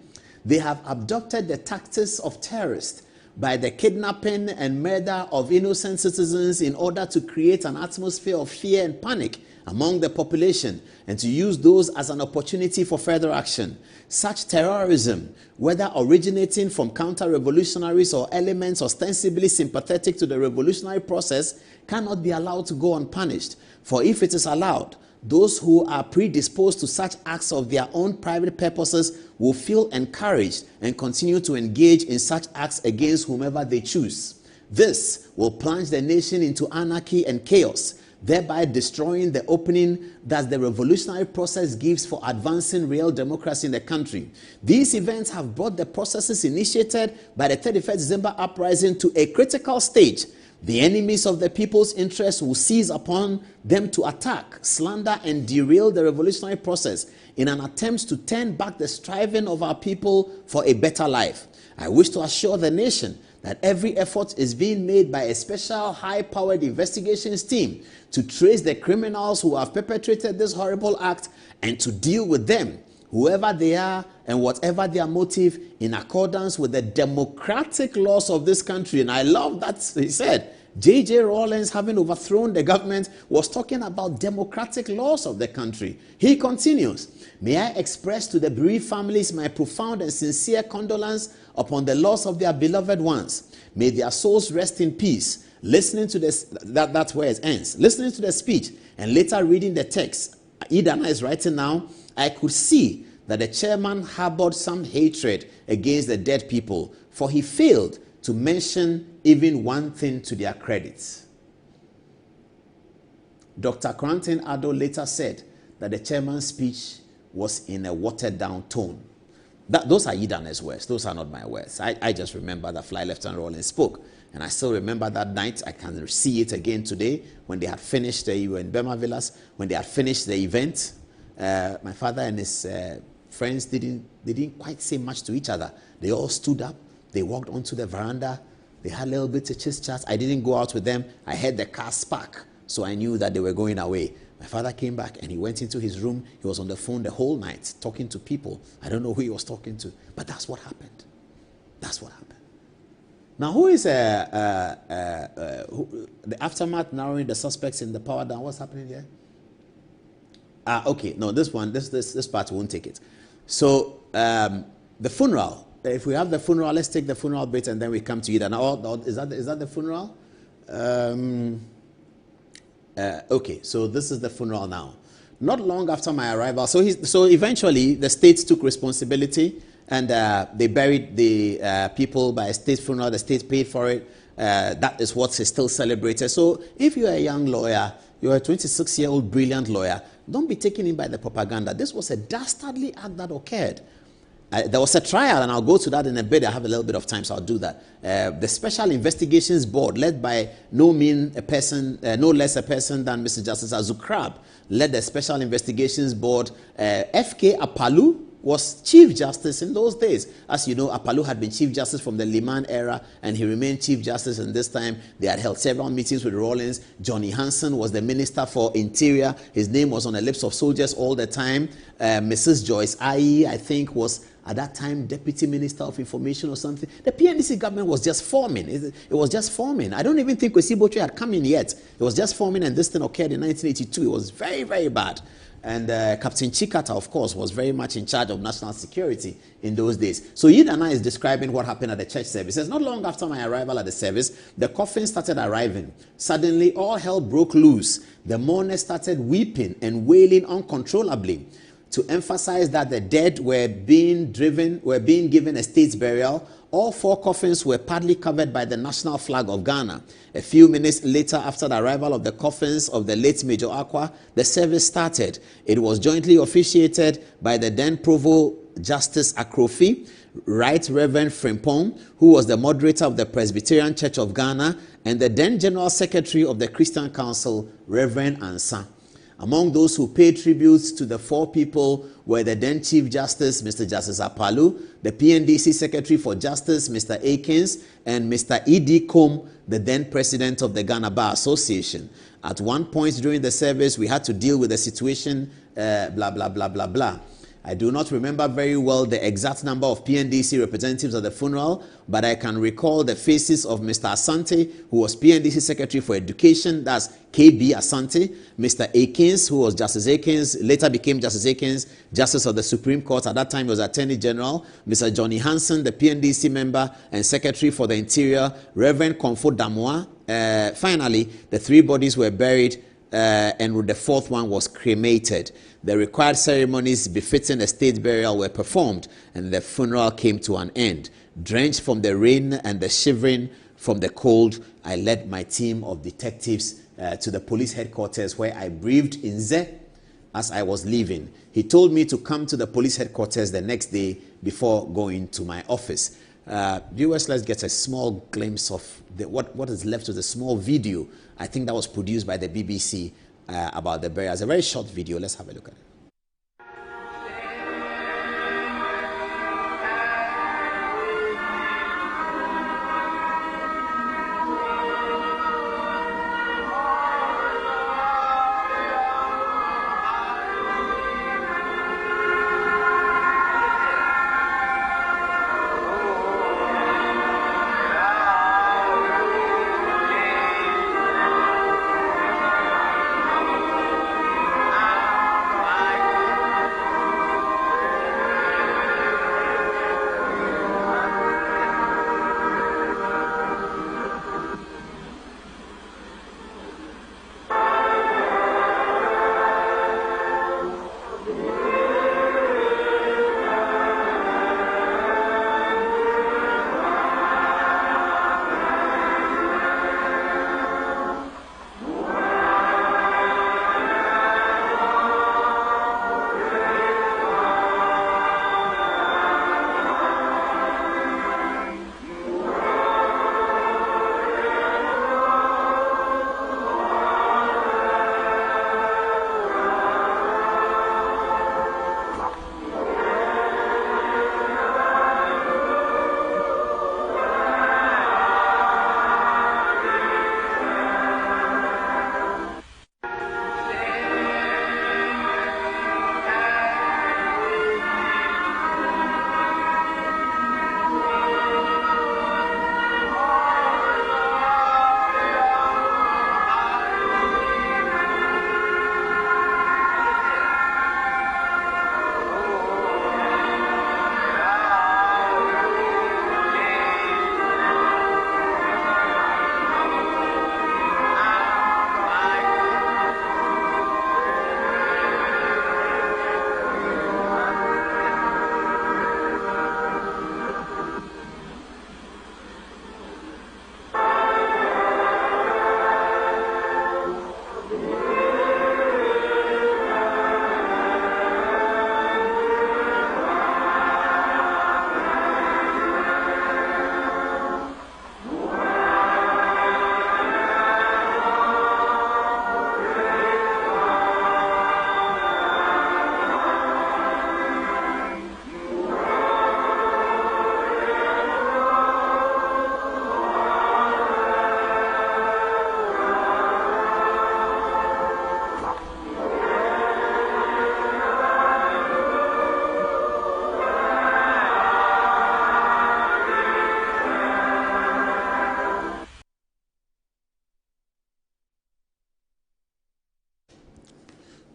They have adopted the tactics of terrorists by the kidnapping and murder of innocent citizens in order to create an atmosphere of fear and panic among the population and to use those as an opportunity for further action. Such terrorism, whether originating from counter-revolutionaries or elements ostensibly sympathetic to the revolutionary process, cannot be allowed to go unpunished. For if it is allowed, those who are predisposed to such acts of their own private purposes will feel encouraged and continue to engage in such acts against whomever they choose. This will plunge the nation into anarchy and chaos, thereby destroying the opening that the revolutionary process gives for advancing real democracy in the country. These events have brought the processes initiated by the 31st December uprising to a critical stage. The enemies of the people's interests will seize upon them to attack, slander, and derail the revolutionary process in an attempt to turn back the striving of our people for a better life. I wish to assure the nation that every effort is being made by a special high-powered investigations team to trace the criminals who have perpetrated this horrible act and to deal with them, whoever they are and whatever their motive, in accordance with the democratic laws of this country. And I love that he said, J.J. Rawlings, having overthrown the government, was talking about democratic laws of the country. He continues, may I express to the bereaved families my profound and sincere condolence upon the loss of their beloved ones. May their souls rest in peace. Listening to this, that's where it ends. Listening to the speech and later reading the text, Idana is writing now, I could see that the chairman harbored some hatred against the dead people, for he failed to mention even one thing to their credit. Dr. Quentin Addo later said that the chairman's speech was in a watered-down tone. Those are Idana's words. Those are not my words. I just remember that Fly Lieutenant Rawlings spoke. And I still remember that night. I can see it again today when they had finished, you were in Burma Villas, when they had finished the event. My father and his friends didn't quite say much to each other. They all stood up. They walked onto the veranda. They had a little bit of chit-chat. I didn't go out with them. I heard the car spark, so I knew that they were going away. My father came back and he went into his room. He was on the phone the whole night talking to people. I don't know who he was talking to, but that's what happened. That's what happened. Now, who is the aftermath narrowing the suspects in the power down? What's happening here? Okay, no, this part won't take it. So the funeral. If we have the funeral, let's take the funeral bit and then we come to it. Now, is that the funeral? Okay, so this is the funeral now. Not long after my arrival, so eventually the states took responsibility and they buried the people by a state funeral. The state paid for it. That is what is still celebrated. So if you're a young lawyer, you're a 26-year-old brilliant lawyer, don't be taken in by the propaganda. This was a dastardly act that occurred. There was a trial, and I'll go to that in a bit. I have a little bit of time, so I'll do that. The Special Investigations Board, led by no less a person than Mr. Justice Azukrab, led the Special Investigations Board. F.K. Apalu was Chief Justice in those days. As you know, Apalu had been Chief Justice from the Liman era, and he remained Chief Justice, and this time they had held several meetings with Rawlings. Johnny Hansen was the Minister for Interior. His name was on the lips of soldiers all the time. Mrs. Joyce Ayi, I think, was at that time Deputy Minister of Information or something. The PNDC government was just forming. It was just forming. I don't even think Kwesi Botwe had come in yet. It was just forming, and this thing occurred in 1982. It was very, very bad. And Captain Chikata, of course, was very much in charge of national security in those days. So Yidana is describing what happened at the church service. He says, not long after my arrival at the service, the coffins started arriving. Suddenly, all hell broke loose. The mourners started weeping and wailing uncontrollably. To emphasize that the dead were being given a state burial, all 4 coffins were partly covered by the national flag of Ghana. A few minutes later, after the arrival of the coffins of the late Major Aqua, the service started. It was jointly officiated by the then Provost Justice Akrofi, Right Reverend Frimpong, who was the moderator of the Presbyterian Church of Ghana, and the then General Secretary of the Christian Council, Reverend Ansa. Among those who paid tributes to the 4 people were the then Chief Justice, Mr. Justice Apalu, the PNDC Secretary for Justice, Mr. Akins, and Mr. E.D. Combe, the then President of the Ghana Bar Association. At one point during the service, we had to deal with the situation, blah, blah, blah, blah, blah. I do not remember very well the exact number of PNDC representatives at the funeral, but I can recall the faces of Mr. Asante, who was PNDC Secretary for Education, that's KB Asante, Mr. Akins, who was Justice Akins, later became Justice Akins, Justice of the Supreme Court, at that time he was Attorney General, Mr. Johnny Hansen, the PNDC member and Secretary for the Interior, Reverend Komfo Damoa. Finally, the 3 bodies were buried, and the 4th one was cremated. The required ceremonies befitting a state burial were performed, and the funeral came to an end. Drenched from the rain and the shivering from the cold, I led my team of detectives to the police headquarters, where I briefed Inze as I was leaving. He told me to come to the police headquarters the next day before going to my office. Viewers, let's get a small glimpse of what is left of the small video. I think that was produced by the BBC about the burial. It's a very short video. Let's have a look at it.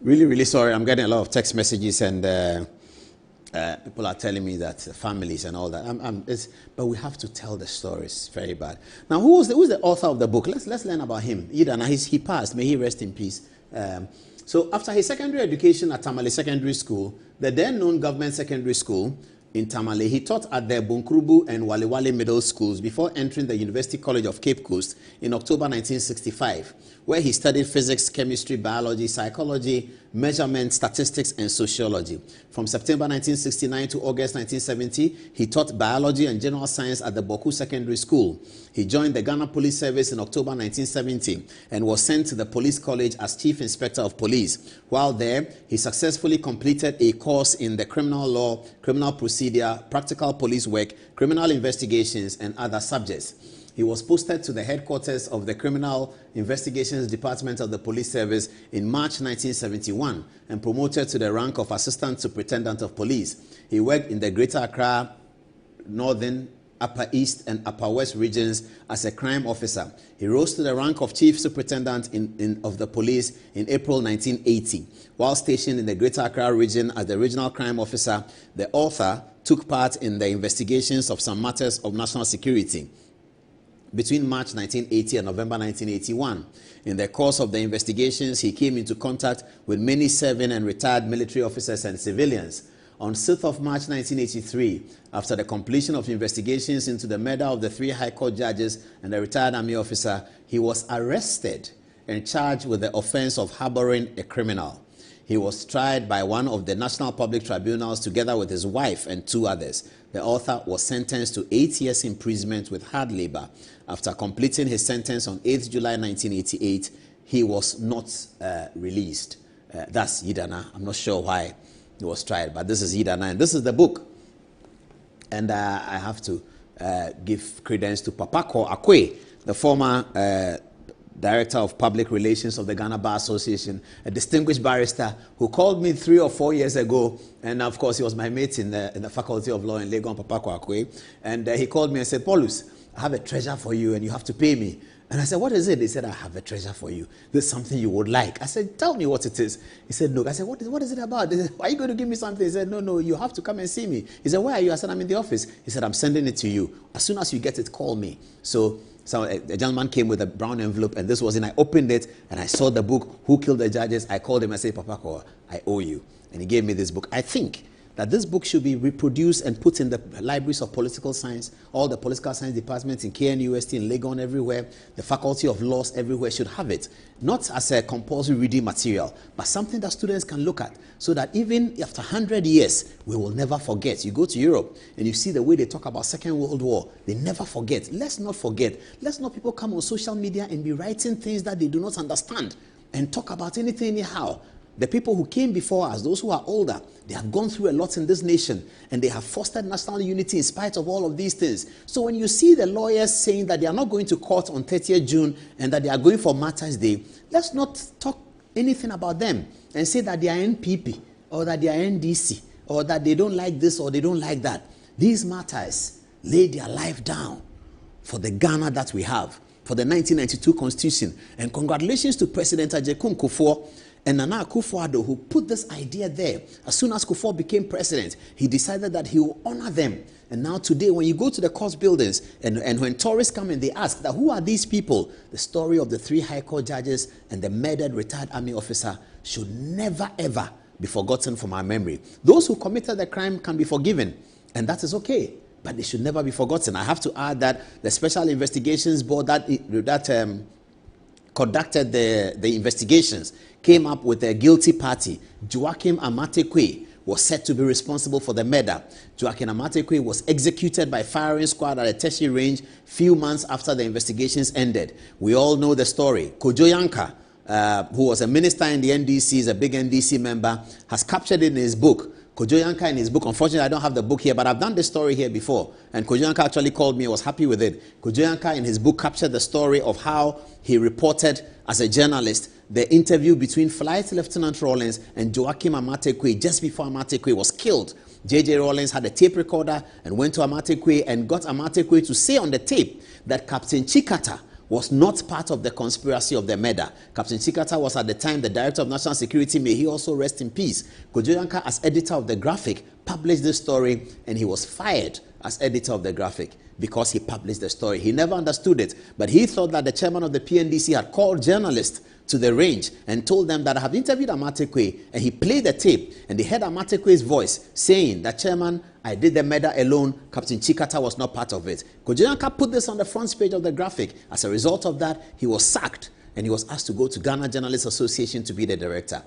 Really sorry. I'm getting a lot of text messages and people are telling me that families and all that. But we have to tell the stories. Very bad. Now, who's the author of the book? Let's learn about him. Idana, he passed. May he rest in peace. So after his secondary education at Tamale Secondary School, the then known government secondary school in Tamale, he taught at the Bunkrubu and Walewale middle schools before entering the University College of Cape Coast in October 1965, where he studied physics, chemistry, biology, psychology, measurement, statistics, and sociology. From September 1969 to August 1970, he taught biology and general science at the Boku Secondary School. He joined the Ghana Police Service in October 1970 and was sent to the Police College as Chief Inspector of Police. While there, he successfully completed a course in the criminal law, criminal procedure, practical police work, criminal investigations, and other subjects. He was posted to the headquarters of the Criminal Investigations Department of the Police Service in March 1971 and promoted to the rank of Assistant Superintendent of Police. He worked in the Greater Accra, Northern, Upper East, and Upper West regions as a crime officer. He rose to the rank of Chief Superintendent of the Police in April 1980. While stationed in the Greater Accra region as the Regional Crime Officer, the author took part in the investigations of some matters of national security between March 1980 and November 1981. In the course of the investigations, he came into contact with many serving and retired military officers and civilians. On 6th of March 1983, after the completion of investigations into the murder of the 3 High Court judges and the retired army officer, he was arrested and charged with the offense of harboring a criminal. He was tried by one of the National Public Tribunals together with his wife and 2 others. The author was sentenced to 8 years imprisonment with hard labor. After completing his sentence on 8th July 1988, he was not released. That's Idana. I'm not sure why he was tried, but this is Idana, and this is the book. And I have to give credence to Papako Akwe, the former Director of Public Relations of the Ghana Bar Association, a distinguished barrister who called me 3 or 4 years ago, and of course he was my mate in the Faculty of Law in Legon, Papako Akwe, and he called me and said, Paulus, I have a treasure for you and you have to pay me. And I said, what is it? He said, I have a treasure for you. There's something you would like. I said, tell me what it is. He said, no. I said, what is it about? He said, are you going to give me something? He said, no, you have to come and see me. He said, where are you? I said, I'm in the office. He said, I'm sending it to you. As soon as you get it, call me. So a gentleman came with a brown envelope, and this was in. I opened it, and I saw the book, Who Killed the Judges? I called him. I said, Papako, I owe you. And he gave me this book. I think that this book should be reproduced and put in the libraries of political science. All the political science departments in KNUST, in Legon, everywhere. The Faculty of Laws everywhere should have it. Not as a compulsory reading material, but something that students can look at, so that even after 100 years, we will never forget. You go to Europe and you see the way they talk about Second World War. They never forget. Let's not forget. Let's not people come on social media and be writing things that they do not understand and talk about anything anyhow. The people who came before us, those who are older, they have gone through a lot in this nation, and they have fostered national unity in spite of all of these things. So when you see the lawyers saying that they are not going to court on 30th June and that they are going for Martyrs Day, let's not talk anything about them and say that they are NPP or that they are NDC or that they don't like this or they don't like that. These martyrs laid their life down for the Ghana that we have, for the 1992 Constitution. And congratulations to President Ajekun Kufuor and Nana Akufo-Addo, who put this idea there. As soon as Kufuor became president, he decided that he will honor them. And now today, when you go to the court buildings, and when tourists come and they ask that who are these people, the story of the 3 High Court judges and the murdered retired army officer should never ever be forgotten from our memory. Those who committed the crime can be forgiven, and that is okay, but they should never be forgotten. I have to add that the Special Investigations Board that conducted the investigations came up with a guilty party. Joachim Amatekwe was said to be responsible for the murder. Joachim Amatekwe was executed by firing squad at a Teshi range few months after the investigations ended. We all know the story. Kojo Yanka, who was a minister in the NDC, is a big NDC member, has captured it in his book. Kojo Yanka in his book, unfortunately I don't have the book here, but I've done this story here before, and Kojo Yanka actually called me, I was happy with it. Kojo Yanka in his book captured the story of how he reported as a journalist the interview between Flight Lieutenant Rawlings and Joachim Amatekwe just before Amatekwe was killed. J.J. Rawlings had a tape recorder and went to Amatekwe and got Amatekwe to say on the tape that Captain Chikata was not part of the conspiracy of the murder. Captain Chikata was at the time the Director of National Security. May he also rest in peace. Kojo Yankah, as editor of the Graphic, published this story, and he was fired as editor of the Graphic because he published the story. He never understood it, but he thought that the chairman of the PNDC had called journalists to the range and told them that I have interviewed Amatekwe, and he played the tape, and they heard Amatekwe's voice saying that, Chairman, I did the murder alone, Captain Chikata was not part of it. Kojo Yankah put this on the front page of the Graphic. As a result of that, he was sacked, and he was asked to go to Ghana Journalists Association to be the director.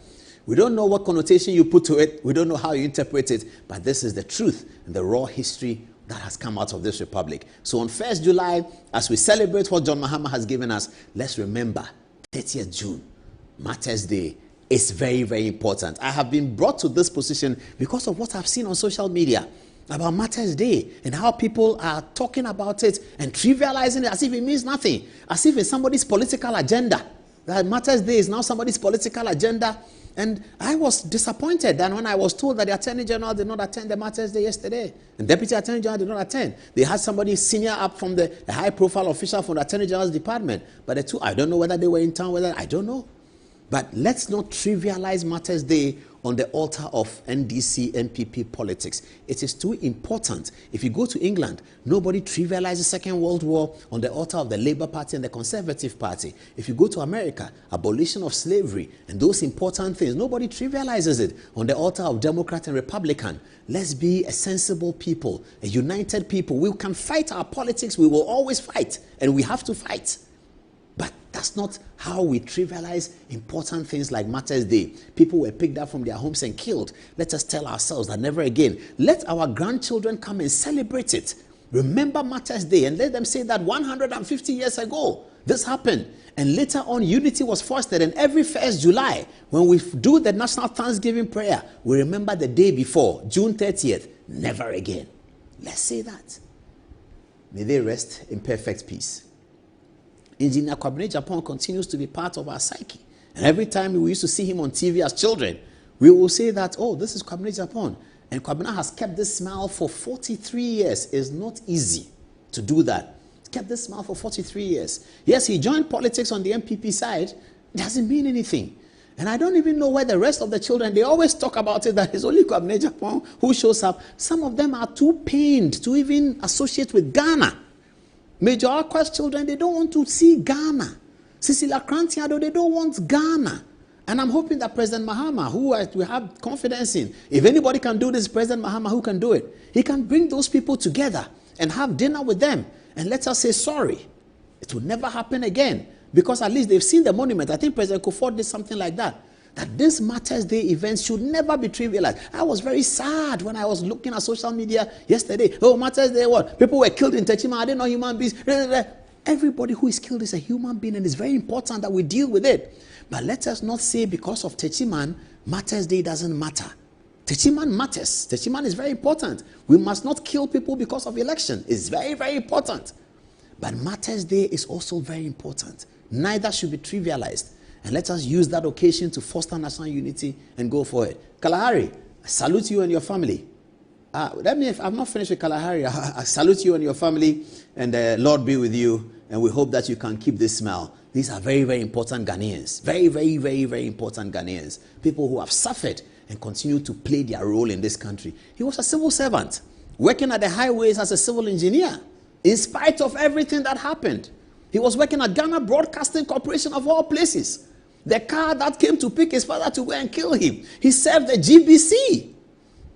We don't know what connotation you put to it, we don't know how you interpret it, but this is the truth and the raw history that has come out of this republic. So on 1st July, as we celebrate what John Mahama has given us, let's remember 30th June, Martyrs Day, is very, very important. I have been brought to this position because of what I've seen on social media about Martyrs Day and how people are talking about it and trivializing it as if it means nothing, as if it's somebody's political agenda. That Martyrs Day is now somebody's political agenda. And I was disappointed that when I was told that the Attorney General did not attend the Martyrs Day yesterday, and Deputy Attorney General did not attend. They had somebody senior up from the high-profile official from the Attorney General's department. But the two, I don't know whether they were in town, I don't know. But let's not trivialize Martyrs Day on the altar of NDC, NPP politics. It is too important. If you go to England, nobody trivializes the Second World War on the altar of the Labour Party and the Conservative Party. If you go to America, abolition of slavery and those important things, nobody trivializes it on the altar of Democrat and Republican. Let's be a sensible people, a united people. We can fight our politics. We will always fight, and we have to fight. But that's not how we trivialize important things like Martyrs Day. People were picked up from their homes and killed. Let us tell ourselves that never again. Let our grandchildren come and celebrate it. Remember Martyrs Day and let them say that 150 years ago, this happened. And later on, unity was fostered. And every 1st July, when we do the National Thanksgiving prayer, we remember the day before, June 30th, never again. Let's say that. May they rest in perfect peace. Engineer Kwabena Japan continues to be part of our psyche. And every time we used to see him on TV as children, we will say that, oh, this is Kwabena Japan. And Kwabena has kept this smile for 43 years. It's not easy to do that. He's kept this smile for 43 years. Yes, he joined politics on the MPP side. It doesn't mean anything. And I don't even know where the rest of the children, they always talk about it, that it's only Kwabena Japan who shows up. Some of them are too pained to even associate with Ghana. Major Aqua's children, they don't want to see Ghana. Cecilia Krantiado, they don't want Ghana. And I'm hoping that President Mahama, who we have confidence in, if anybody can do this, President Mahama, who can do it? He can bring those people together and have dinner with them and let us say sorry. It will never happen again because at least they've seen the monument. I think President Kufuor did something like that. That this Martyrs Day event should never be trivialized. I was very sad when I was looking at social media yesterday. Oh, Martyrs Day, what? People were killed in Techima. I didn't know human beings. Everybody who is killed is a human being, and it's very important that we deal with it. But let us not say because of Techiman, Martyrs Day doesn't matter. Techiman matters. Techiman is very important. We must not kill people because of election. It's very, very important. But Martyrs Day is also very important. Neither should be trivialized. And let us use that occasion to foster national unity and go for it. Kalahari, I salute you and your family. I've not finished with Kalahari. I salute you and your family, and the Lord be with you. And we hope that you can keep this smile. These are very, very important Ghanaians. Very, very, very, very important Ghanaians. People who have suffered and continue to play their role in this country. He was a civil servant, working at the highways as a civil engineer, in spite of everything that happened. He was working at Ghana Broadcasting Corporation of all places. The car that came to pick his father to go and kill him. He served the GBC.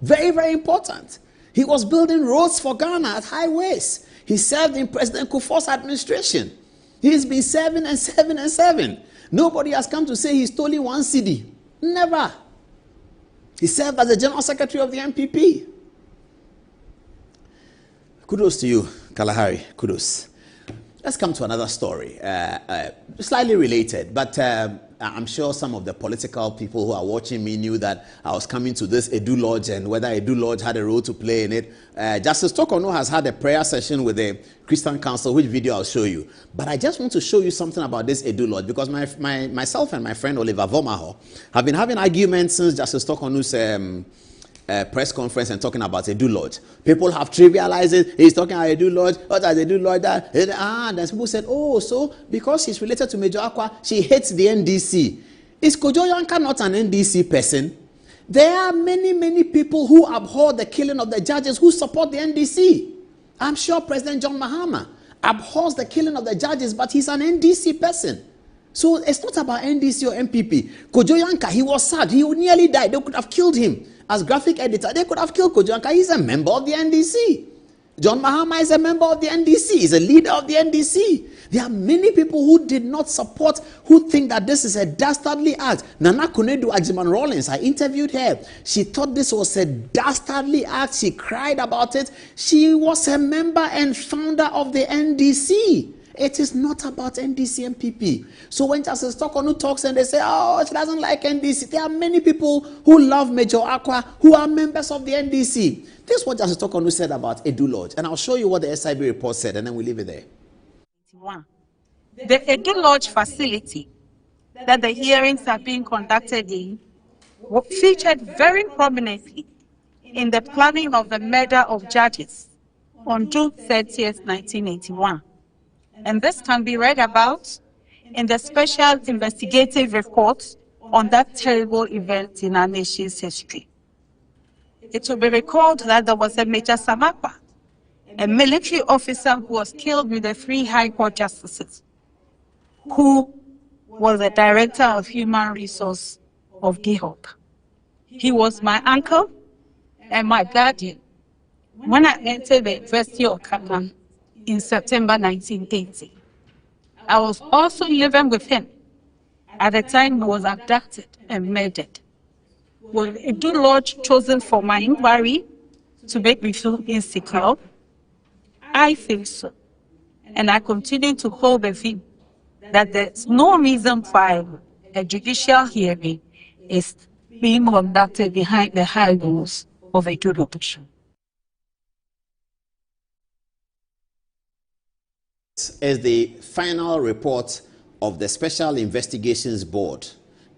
Very, very important. He was building roads for Ghana at highways. He served in President Kufuor's administration. He's been serving and serving and serving. Nobody has come to say he stole 1 cedi. Never. He served as the General Secretary of the MPP. Kudos to you, Kalahari. Kudos. Let's come to another story, slightly related, but I'm sure some of the political people who are watching me knew that I was coming to this Edu Lodge and whether Edu Lodge had a role to play in it. Justice Tokono has had a prayer session with the Christian Council, which video I'll show you. But I just want to show you something about this Edu Lodge because myself and my friend Oliver Vomaho have been having arguments since Justice Tokono's press conference and talking about Edu Lodge. People have trivialized it. He's talking about Edu Lodge. What does Edu Lodge? And then people said, oh, so because she's related to Major Aqua, she hates the NDC. Is Kojo Yanka not an NDC person? There are many people who abhor the killing of the judges who support the NDC. I'm sure President John Mahama abhors the killing of the judges, but he's an NDC person. So it's not about NDC or MPP. Kojo Yanka, he was sad. He nearly died. They could have killed him. As graphic editor, they could have killed Kojo Yanka. He's a member of the NDC. John Mahama is a member of the NDC. He's a leader of the NDC. There are many people who did not support, who think that this is a dastardly act. Nana Konedu Ajiman Rawlings, I interviewed her. She thought this was a dastardly act. She cried about it. She was a member and founder of the NDC. It is not about NDC and MPP. So when Justice Tokonu talks and they say, oh, she doesn't like NDC, there are many people who love Major Aqua who are members of the NDC. This is what Justice Tokonu said about Edu Lodge. And I'll show you what the SIB report said, and then we'll leave it there. The Edu Lodge facility that the hearings are being conducted in featured very prominently in the planning of the murder of judges on June 30th, 1981. And this can be read about in the special investigative report on that terrible event in our nation's history. It will be recalled that there was a Major Samakwa, a military officer who was killed with the 3 High Court justices, who was the director of human resource of GIHOP. He was my uncle and my guardian when I entered the University of Kapan in September 1980. I was also living with him at the time he was abducted and murdered. Was Edu Lodge chosen for my inquiry to make me feel insecure? I think so. And I continue to hold the view that there's no reason why a judicial hearing is being conducted behind the high walls of Edu Lodge. Is the final report of the Special Investigations Board,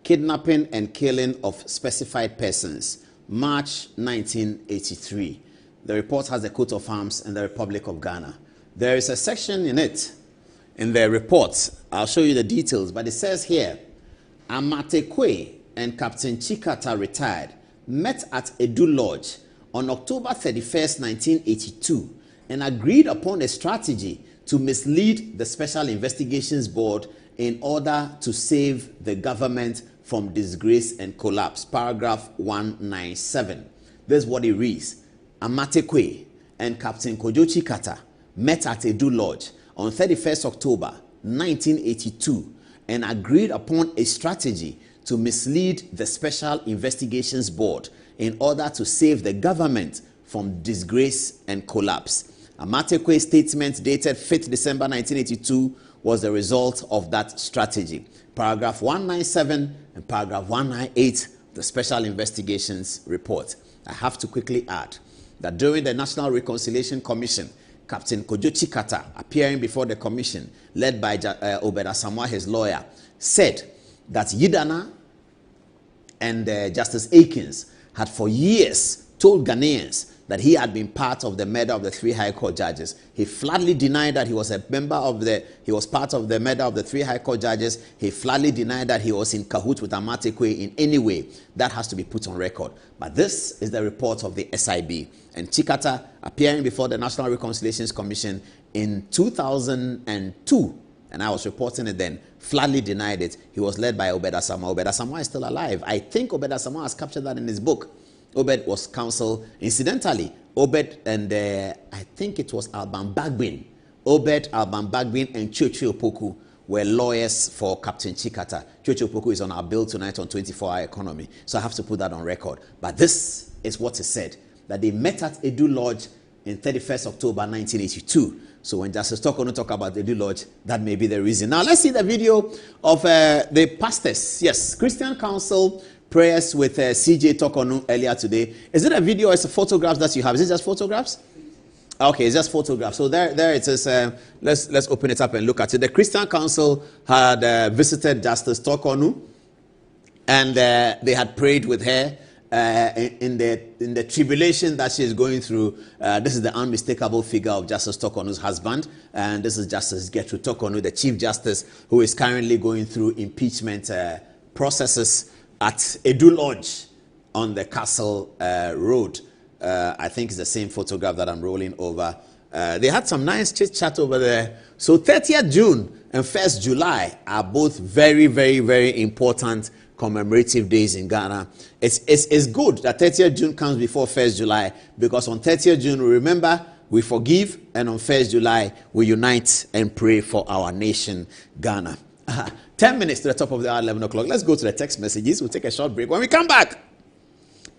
Kidnapping and Killing of Specified Persons, March 1983. The report has a coat of arms in the Republic of Ghana. There is a section in it, in the report, I'll show you the details, but it says here, Amatekwe and Captain Chikata retired, met at Edu Lodge on October 31st, 1982, and agreed upon a strategy to mislead the Special Investigations Board in order to save the government from disgrace and collapse. Paragraph 197. This is what it reads. Amatekwe and Captain Kojo Chikata met at Edu Lodge on 31st October 1982 and agreed upon a strategy to mislead the Special Investigations Board in order to save the government from disgrace and collapse. Amatekwe's statement dated 5th December 1982 was the result of that strategy. Paragraph 197 and paragraph 198, the Special Investigations Report. I have to quickly add that during the National Reconciliation Commission, Captain Kojo Chikata, appearing before the commission, led by Obed Asamoah, his lawyer, said that Yidana and Justice Akins had for years told Ghanaians that he had been part of the murder of the 3 High Court judges. He flatly denied that he was a member of he was part of the murder of the 3 High Court judges. He flatly denied that he was in cahoots with Amatekwe in any way. That has to be put on record. But this is the report of the SIB. And Chikata, appearing before the National Reconciliation Commission in 2002, and I was reporting it then, flatly denied it. He was led by Obed Asamoah. Obed Asamoah is still alive. I think Obed Asamoah has captured that in his book. Obed was counsel. Incidentally, Obed and I think it was Alban Bagbin. Obed, Alban Bagbin, and Chochi Opoku were lawyers for Captain Chikata. Chochi Opoku is on our bill tonight on 24-hour economy. So I have to put that on record. But this is what is said, that they met at Edu Lodge in 31st October 1982. So when Justice Tokonu talk about Edu Lodge, that may be the reason. Now let's see the video of the pastors. Yes, Christian Council prayers with CJ Tokonu earlier today. Is it a video or is it photographs that you have? Is it just photographs? Okay, it's just photographs. So there it is. Let's open it up and look at it. The Christian Council had visited Justice Tokonu, and they had prayed with her. in the tribulation that she is going through. This is the unmistakable figure of Justice Tokonu's husband, and this is Justice Gertrude Tokonu, the Chief Justice, who is currently going through impeachment processes at Edu Lodge on the Castle Road. I think it's the same photograph that I'm rolling over. They had some nice chit-chat over there. So 30th June and 1st July are both very, very, very important commemorative days in Ghana. It's good that 30th June comes before 1st July, because on 30th June, we remember, we forgive, and on 1st July, we unite and pray for our nation, Ghana. 10 minutes to the top of the hour, 11 o'clock. Let's go to the text messages. We'll take a short break. When we come back,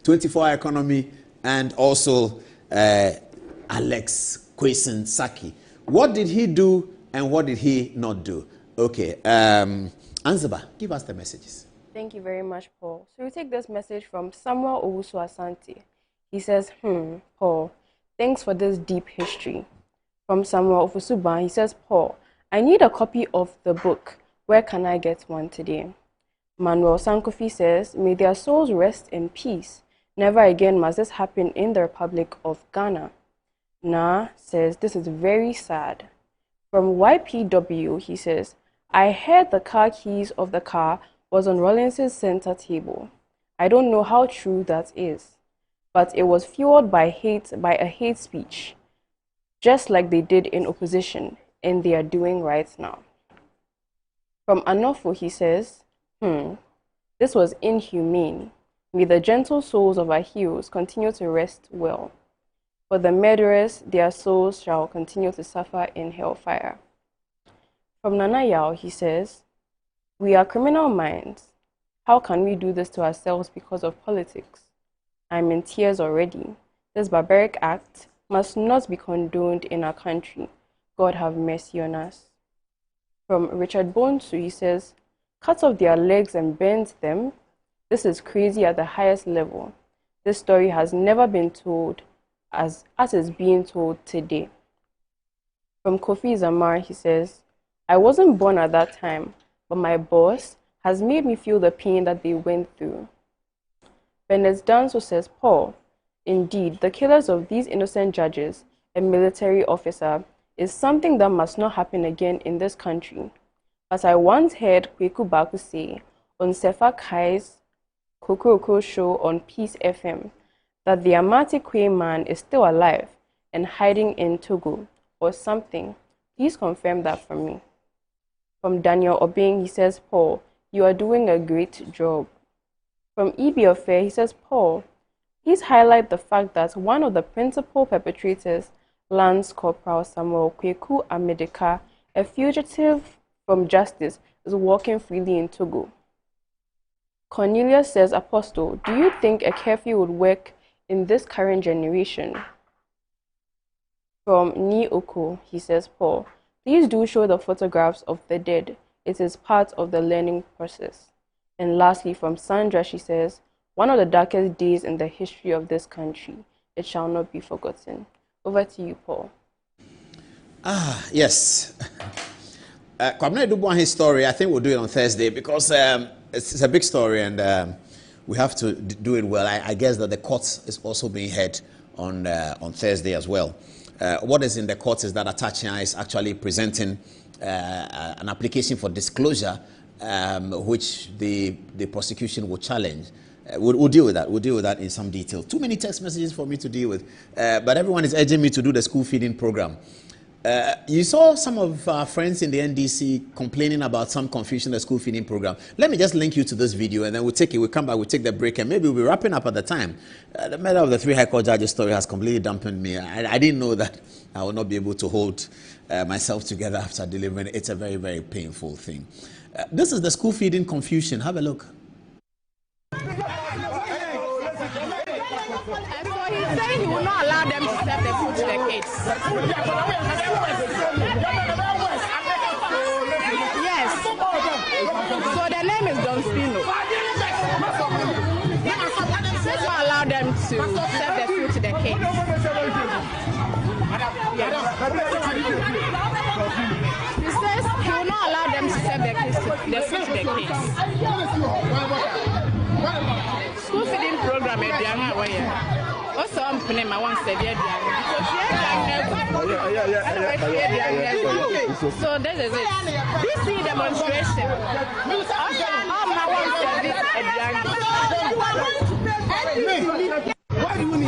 24-hour economy and also Alex Kwesen Saki. What did he do and what did he not do? Okay, Anzaba, give us the messages. Thank you very much, Paul. So we take this message from Samuel Owusu Asante. He says, Paul, thanks for this deep history. From Samuel Ofusuban, he says, Paul, I need a copy of the book. Where can I get one today? Manuel Sankofi says, may their souls rest in peace. Never again must this happen in the Republic of Ghana. Na says, this is very sad. From YPW, he says, I heard the car keys of the car was on Rollins' center table. I don't know how true that is, but it was fueled by a hate speech, just like they did in opposition, and they are doing right now. From Anofo, he says, this was inhumane. May the gentle souls of our heroes continue to rest well. For the murderers, their souls shall continue to suffer in hellfire. From Nana Yao, he says, we are criminal minds. How can we do this to ourselves because of politics? I'm in tears already. This barbaric act must not be condoned in our country. God have mercy on us. From Richard Bonsu, he says, cut off their legs and bend them. This is crazy at the highest level. This story has never been told as is being told today. From Kofi Zamar, he says, I wasn't born at that time, but my boss has made me feel the pain that they went through. Bennett Danso says, Paul, indeed, the killers of these innocent judges and military officer is something that must not happen again in this country. As I once heard Kweku Baku say on Sefa Kai's Kokoroko show on Peace FM, that the Amati Kwe man is still alive and hiding in Togo or something. Please confirm that for me. From Daniel Obeng, he says, Paul, you are doing a great job. From EB Affair, he says, Paul, please highlight the fact that one of the principal perpetrators, Lance Corporal Samuel Kweku Amedeka, a fugitive from justice, is walking freely in Togo. Cornelius says, Apostle, do you think a curfew would work in this current generation? From Ni Oko, he says, Paul, please do show the photographs of the dead. It is part of the learning process. And lastly, from Sandra, she says, one of the darkest days in the history of this country. It shall not be forgotten. Over to you, Paul. Yes. Kwabena Dubuahi's story, I think we'll do it on Thursday because it's a big story and we have to do it well. I guess that the court is also being held on Thursday as well. What is in the court is that Atachia is actually presenting an application for disclosure, which the prosecution will challenge. We'll deal with that. We'll deal with that in some detail. Too many text messages for me to deal with, but everyone is urging me to do the school feeding program. You saw some of our friends in the NDC complaining about some confusion in the school feeding program. Let me just link you to this video and then we'll take it. We'll come back, we'll take the break, and maybe we'll be wrapping up at the time. The matter of the 3 High Court judges story has completely dampened me. I didn't know that I would not be able to hold myself together after delivering. It's a very, very painful thing. This is the school feeding confusion. Have a look. So he's saying he will not allow them to serve the food to the kids. Yes. So the name is Don Spino. He will not allow them to serve the food to the kids. Yes. He says he will not allow them to serve the food to the kids. School feeding program Also, I'm putting my one step here. So this is it. This is demonstration. All my one step What do you mean?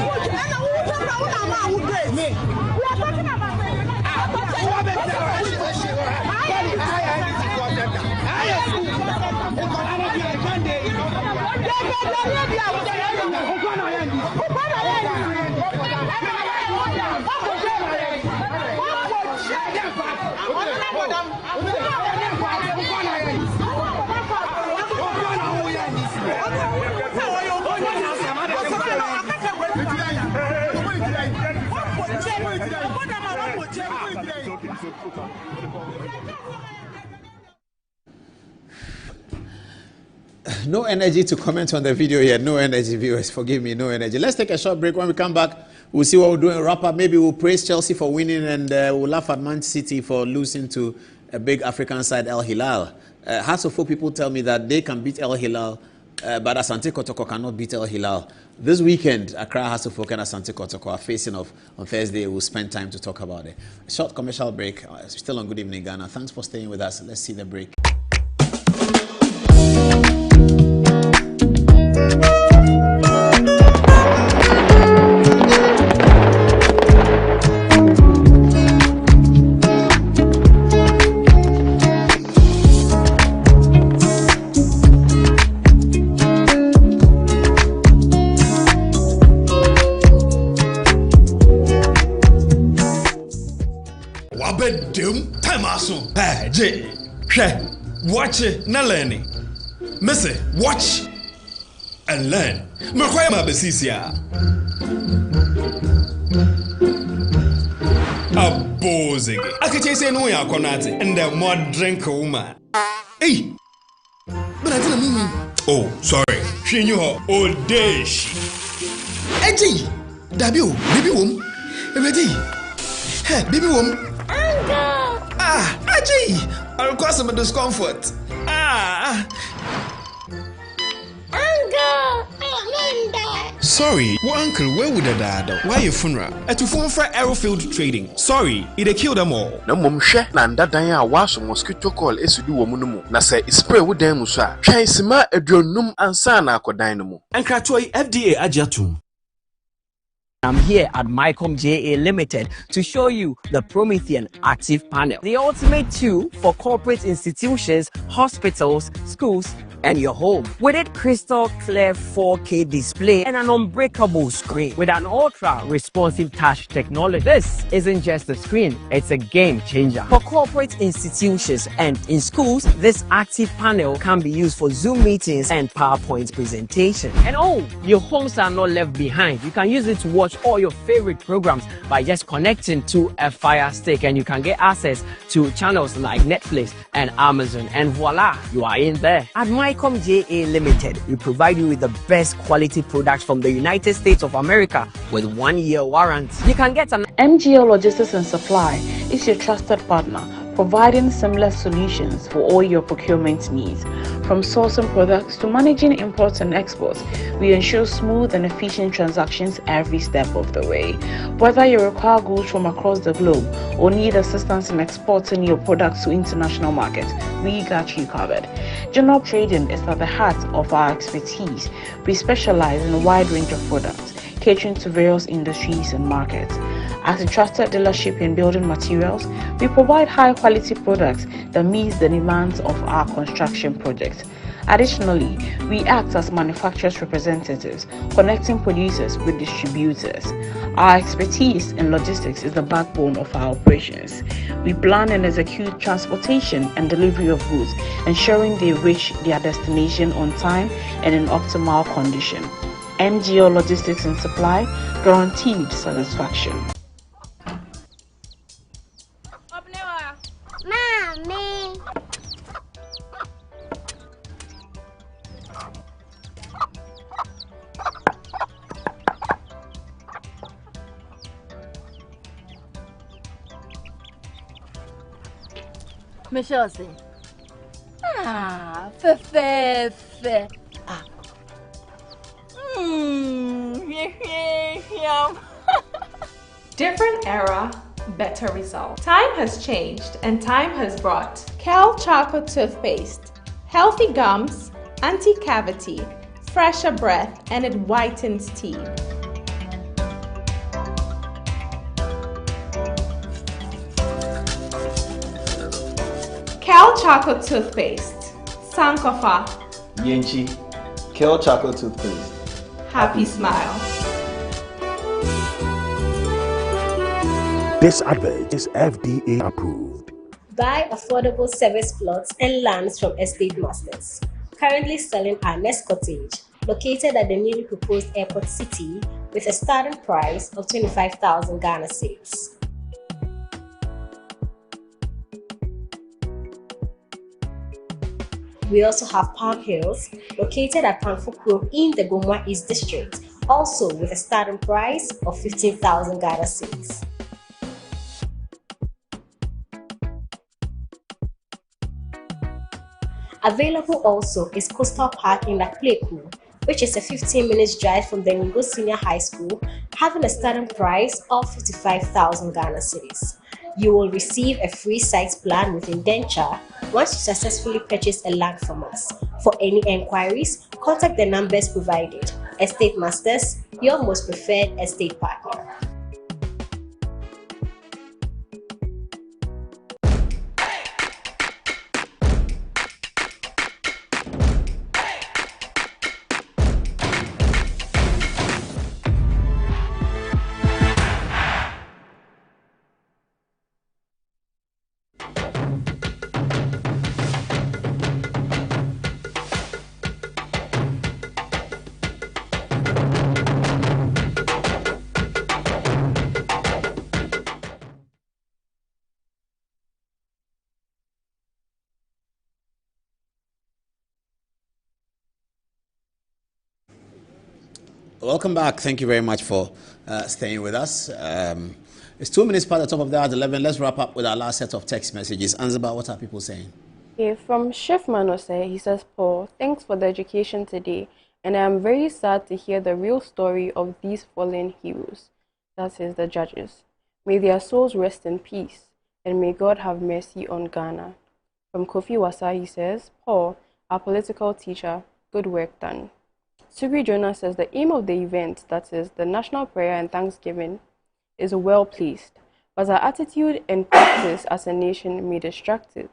No energy to comment on the video yet. No energy, viewers. Forgive me, no energy. Let's take a short break. When we come back, we'll see what we're doing. Wrap up. Maybe we'll praise Chelsea for winning and we'll laugh at Man City for losing to a big African side, El Hilal. Hearts of Folk people tell me that they can beat El Hilal, but Asante Kotoko cannot beat El Hilal. This weekend, Accra Hearts of Folk and Asante Kotoko are facing off on Thursday. We'll spend time to talk about it. A short commercial break. Still on Good Evening Ghana. Thanks for staying with us. Let's see the break. Watch it, not learning. Missy, watch and learn. Makwaya mabesisia. Abozig. Akache say no ya konati and the more drink woman. Hey, but I didn't mean. Oh, sorry. She knew her old days. Eji, Dabio, baby wom. Ready? Hey, baby wom. Ah, Aji. I'll cause some discomfort. Uncle, sorry, well, uncle, where would I die? Why your funeral? At your phone for Aerofield Trading. Sorry, it killed them all. No mum share nanda danya wash mosquito call esudu womunumu. Na say spray with them musa. Try sima edronum ansana ko dynamo. And Kratoi FDA Ajatum. I'm here at Mycom JA Limited to show you the Promethean Active Panel, the ultimate tool for corporate institutions, hospitals, schools, and your home. With its crystal clear 4K display and an unbreakable screen with an ultra responsive touch technology. This isn't just a screen, it's a game changer. For corporate institutions and in schools, this active panel can be used for Zoom meetings and PowerPoint presentation. And oh, your homes are not left behind. You can use it to watch all your favorite programs by just connecting to a Fire Stick, and you can get access to channels like Netflix and Amazon, and voila, you are in there. At Mycom JA Limited, we provide you with the best quality products from the United States of America with 1 year warranty. You can get an MGL Logistics and Supply is your trusted partner, providing seamless solutions for all your procurement needs. From sourcing products to managing imports and exports, we ensure smooth and efficient transactions every step of the way. Whether you require goods from across the globe or need assistance in exporting your products to international markets, we got you covered. General trading is at the heart of our expertise. We specialize in a wide range of products, catering to various industries and markets. As a trusted dealership in building materials, we provide high-quality products that meet the demands of our construction projects. Additionally, we act as manufacturers' representatives, connecting producers with distributors. Our expertise in logistics is the backbone of our operations. We plan and execute transportation and delivery of goods, ensuring they reach their destination on time and in optimal condition. MGO Logistics and Supply, guaranteed satisfaction. Mommy. Michelle say, fe. Different era, better result. Time has changed and time has brought Kel Charcoal Toothpaste. Healthy gums, anti-cavity, fresher breath, and it whitens teeth. Kel Charcoal Toothpaste. Sankofa. Yenchi, Kel Chocolate Toothpaste. Happy smile. This advert is FDA approved. Buy affordable service plots and lands from Estate Masters. Currently selling our next cottage, located at the newly proposed airport city, with a starting price of 25,000 Ghana cedis. We also have Palm Hills, located at Panfukuro in the Gomwa East District, also with a starting price of 15,000 Ghana cedis. Available also is Coastal Park in Lakpleku, which is a 15-minute drive from the Ningo Senior High School, having a starting price of 55,000 Ghana cedis. You will receive a free site plan with indenture once you successfully purchase a land from us. For any enquiries, contact the numbers provided. Estate Masters, your most preferred estate partner. Welcome back. Thank you very much for staying with us. It's 2 minutes past the top of the hour, 11. Let's wrap up with our last set of text messages. Ansaba, what are people saying? Okay, from Chef Manose, he says, Paul, thanks for the education today, and I am very sad to hear the real story of these fallen heroes. That is, the judges. May their souls rest in peace, and may God have mercy on Ghana. From Kofi Wasa, he says, Paul, our political teacher, good work done. Sugri Jonah says the aim of the event, that is, the national prayer and thanksgiving, is well placed, but our attitude and practice as a nation may distract it.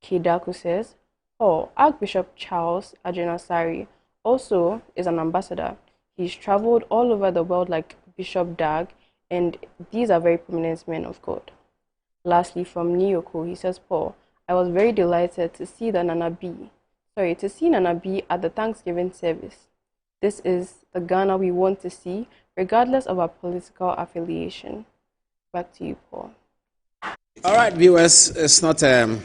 Kidaku says, Paul, Archbishop Charles Ajenasari also is an ambassador. He's traveled all over the world like Bishop Dag, and these are very prominent men of God. Lastly, from Nyoko, he says, Paul, I was very delighted to see Nana B at the Thanksgiving service. This is the Ghana we want to see, regardless of our political affiliation. Back to you, Paul. All right, viewers, it's not a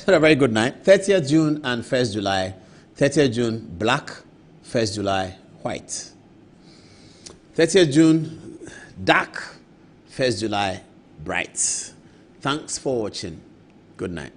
very good night. 30th June and 1st July. 30th June, black. 1st July, white. 30th June, dark. 1st July, bright. Thanks for watching. Good night.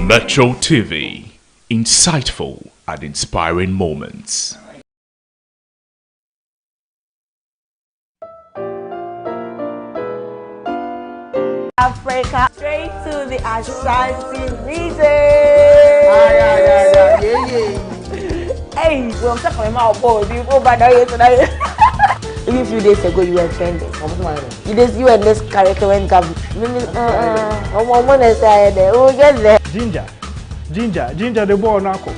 Metro TV, insightful and inspiring moments. Africa, straight to the Ashanti region. Hey, well, I'm talking about board. You go by there today. Even a few days ago, you were offended. This you and this character when come. Ginger the ball nako.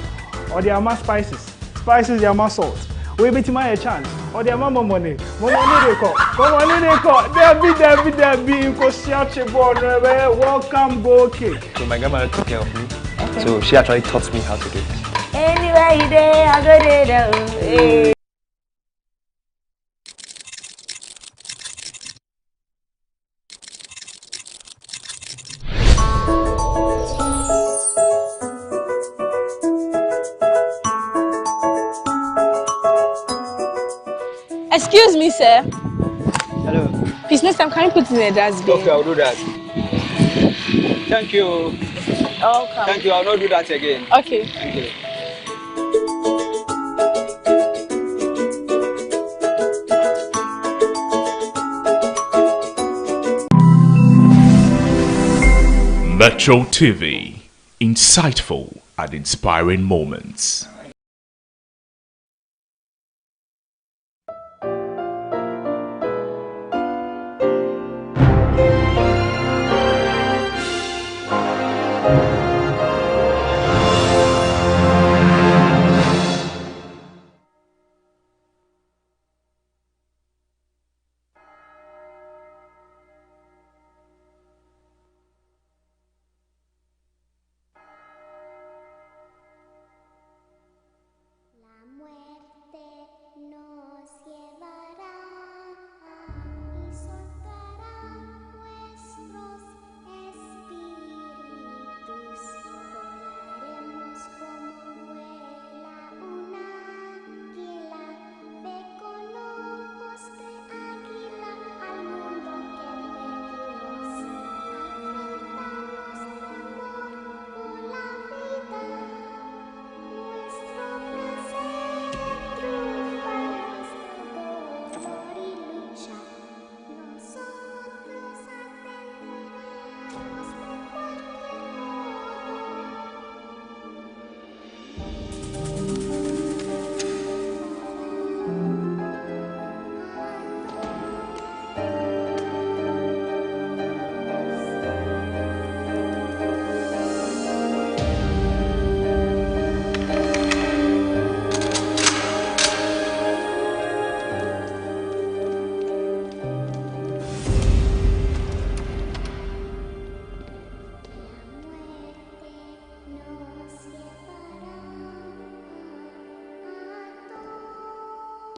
Or the ama spices the ama salt. We bet my chance. Or the ama money they call. There be welcome go cake. So my grandmother took care of me. Okay. So she actually taught me how to do it. Anyway, there I go there. Excuse me, sir. Hello. Please, next time, can you put it in a dustbin? Okay, I'll do that. Thank you. Okay. Thank you. I'll not do that again. Okay. Thank you. Metro TV, insightful and inspiring moments.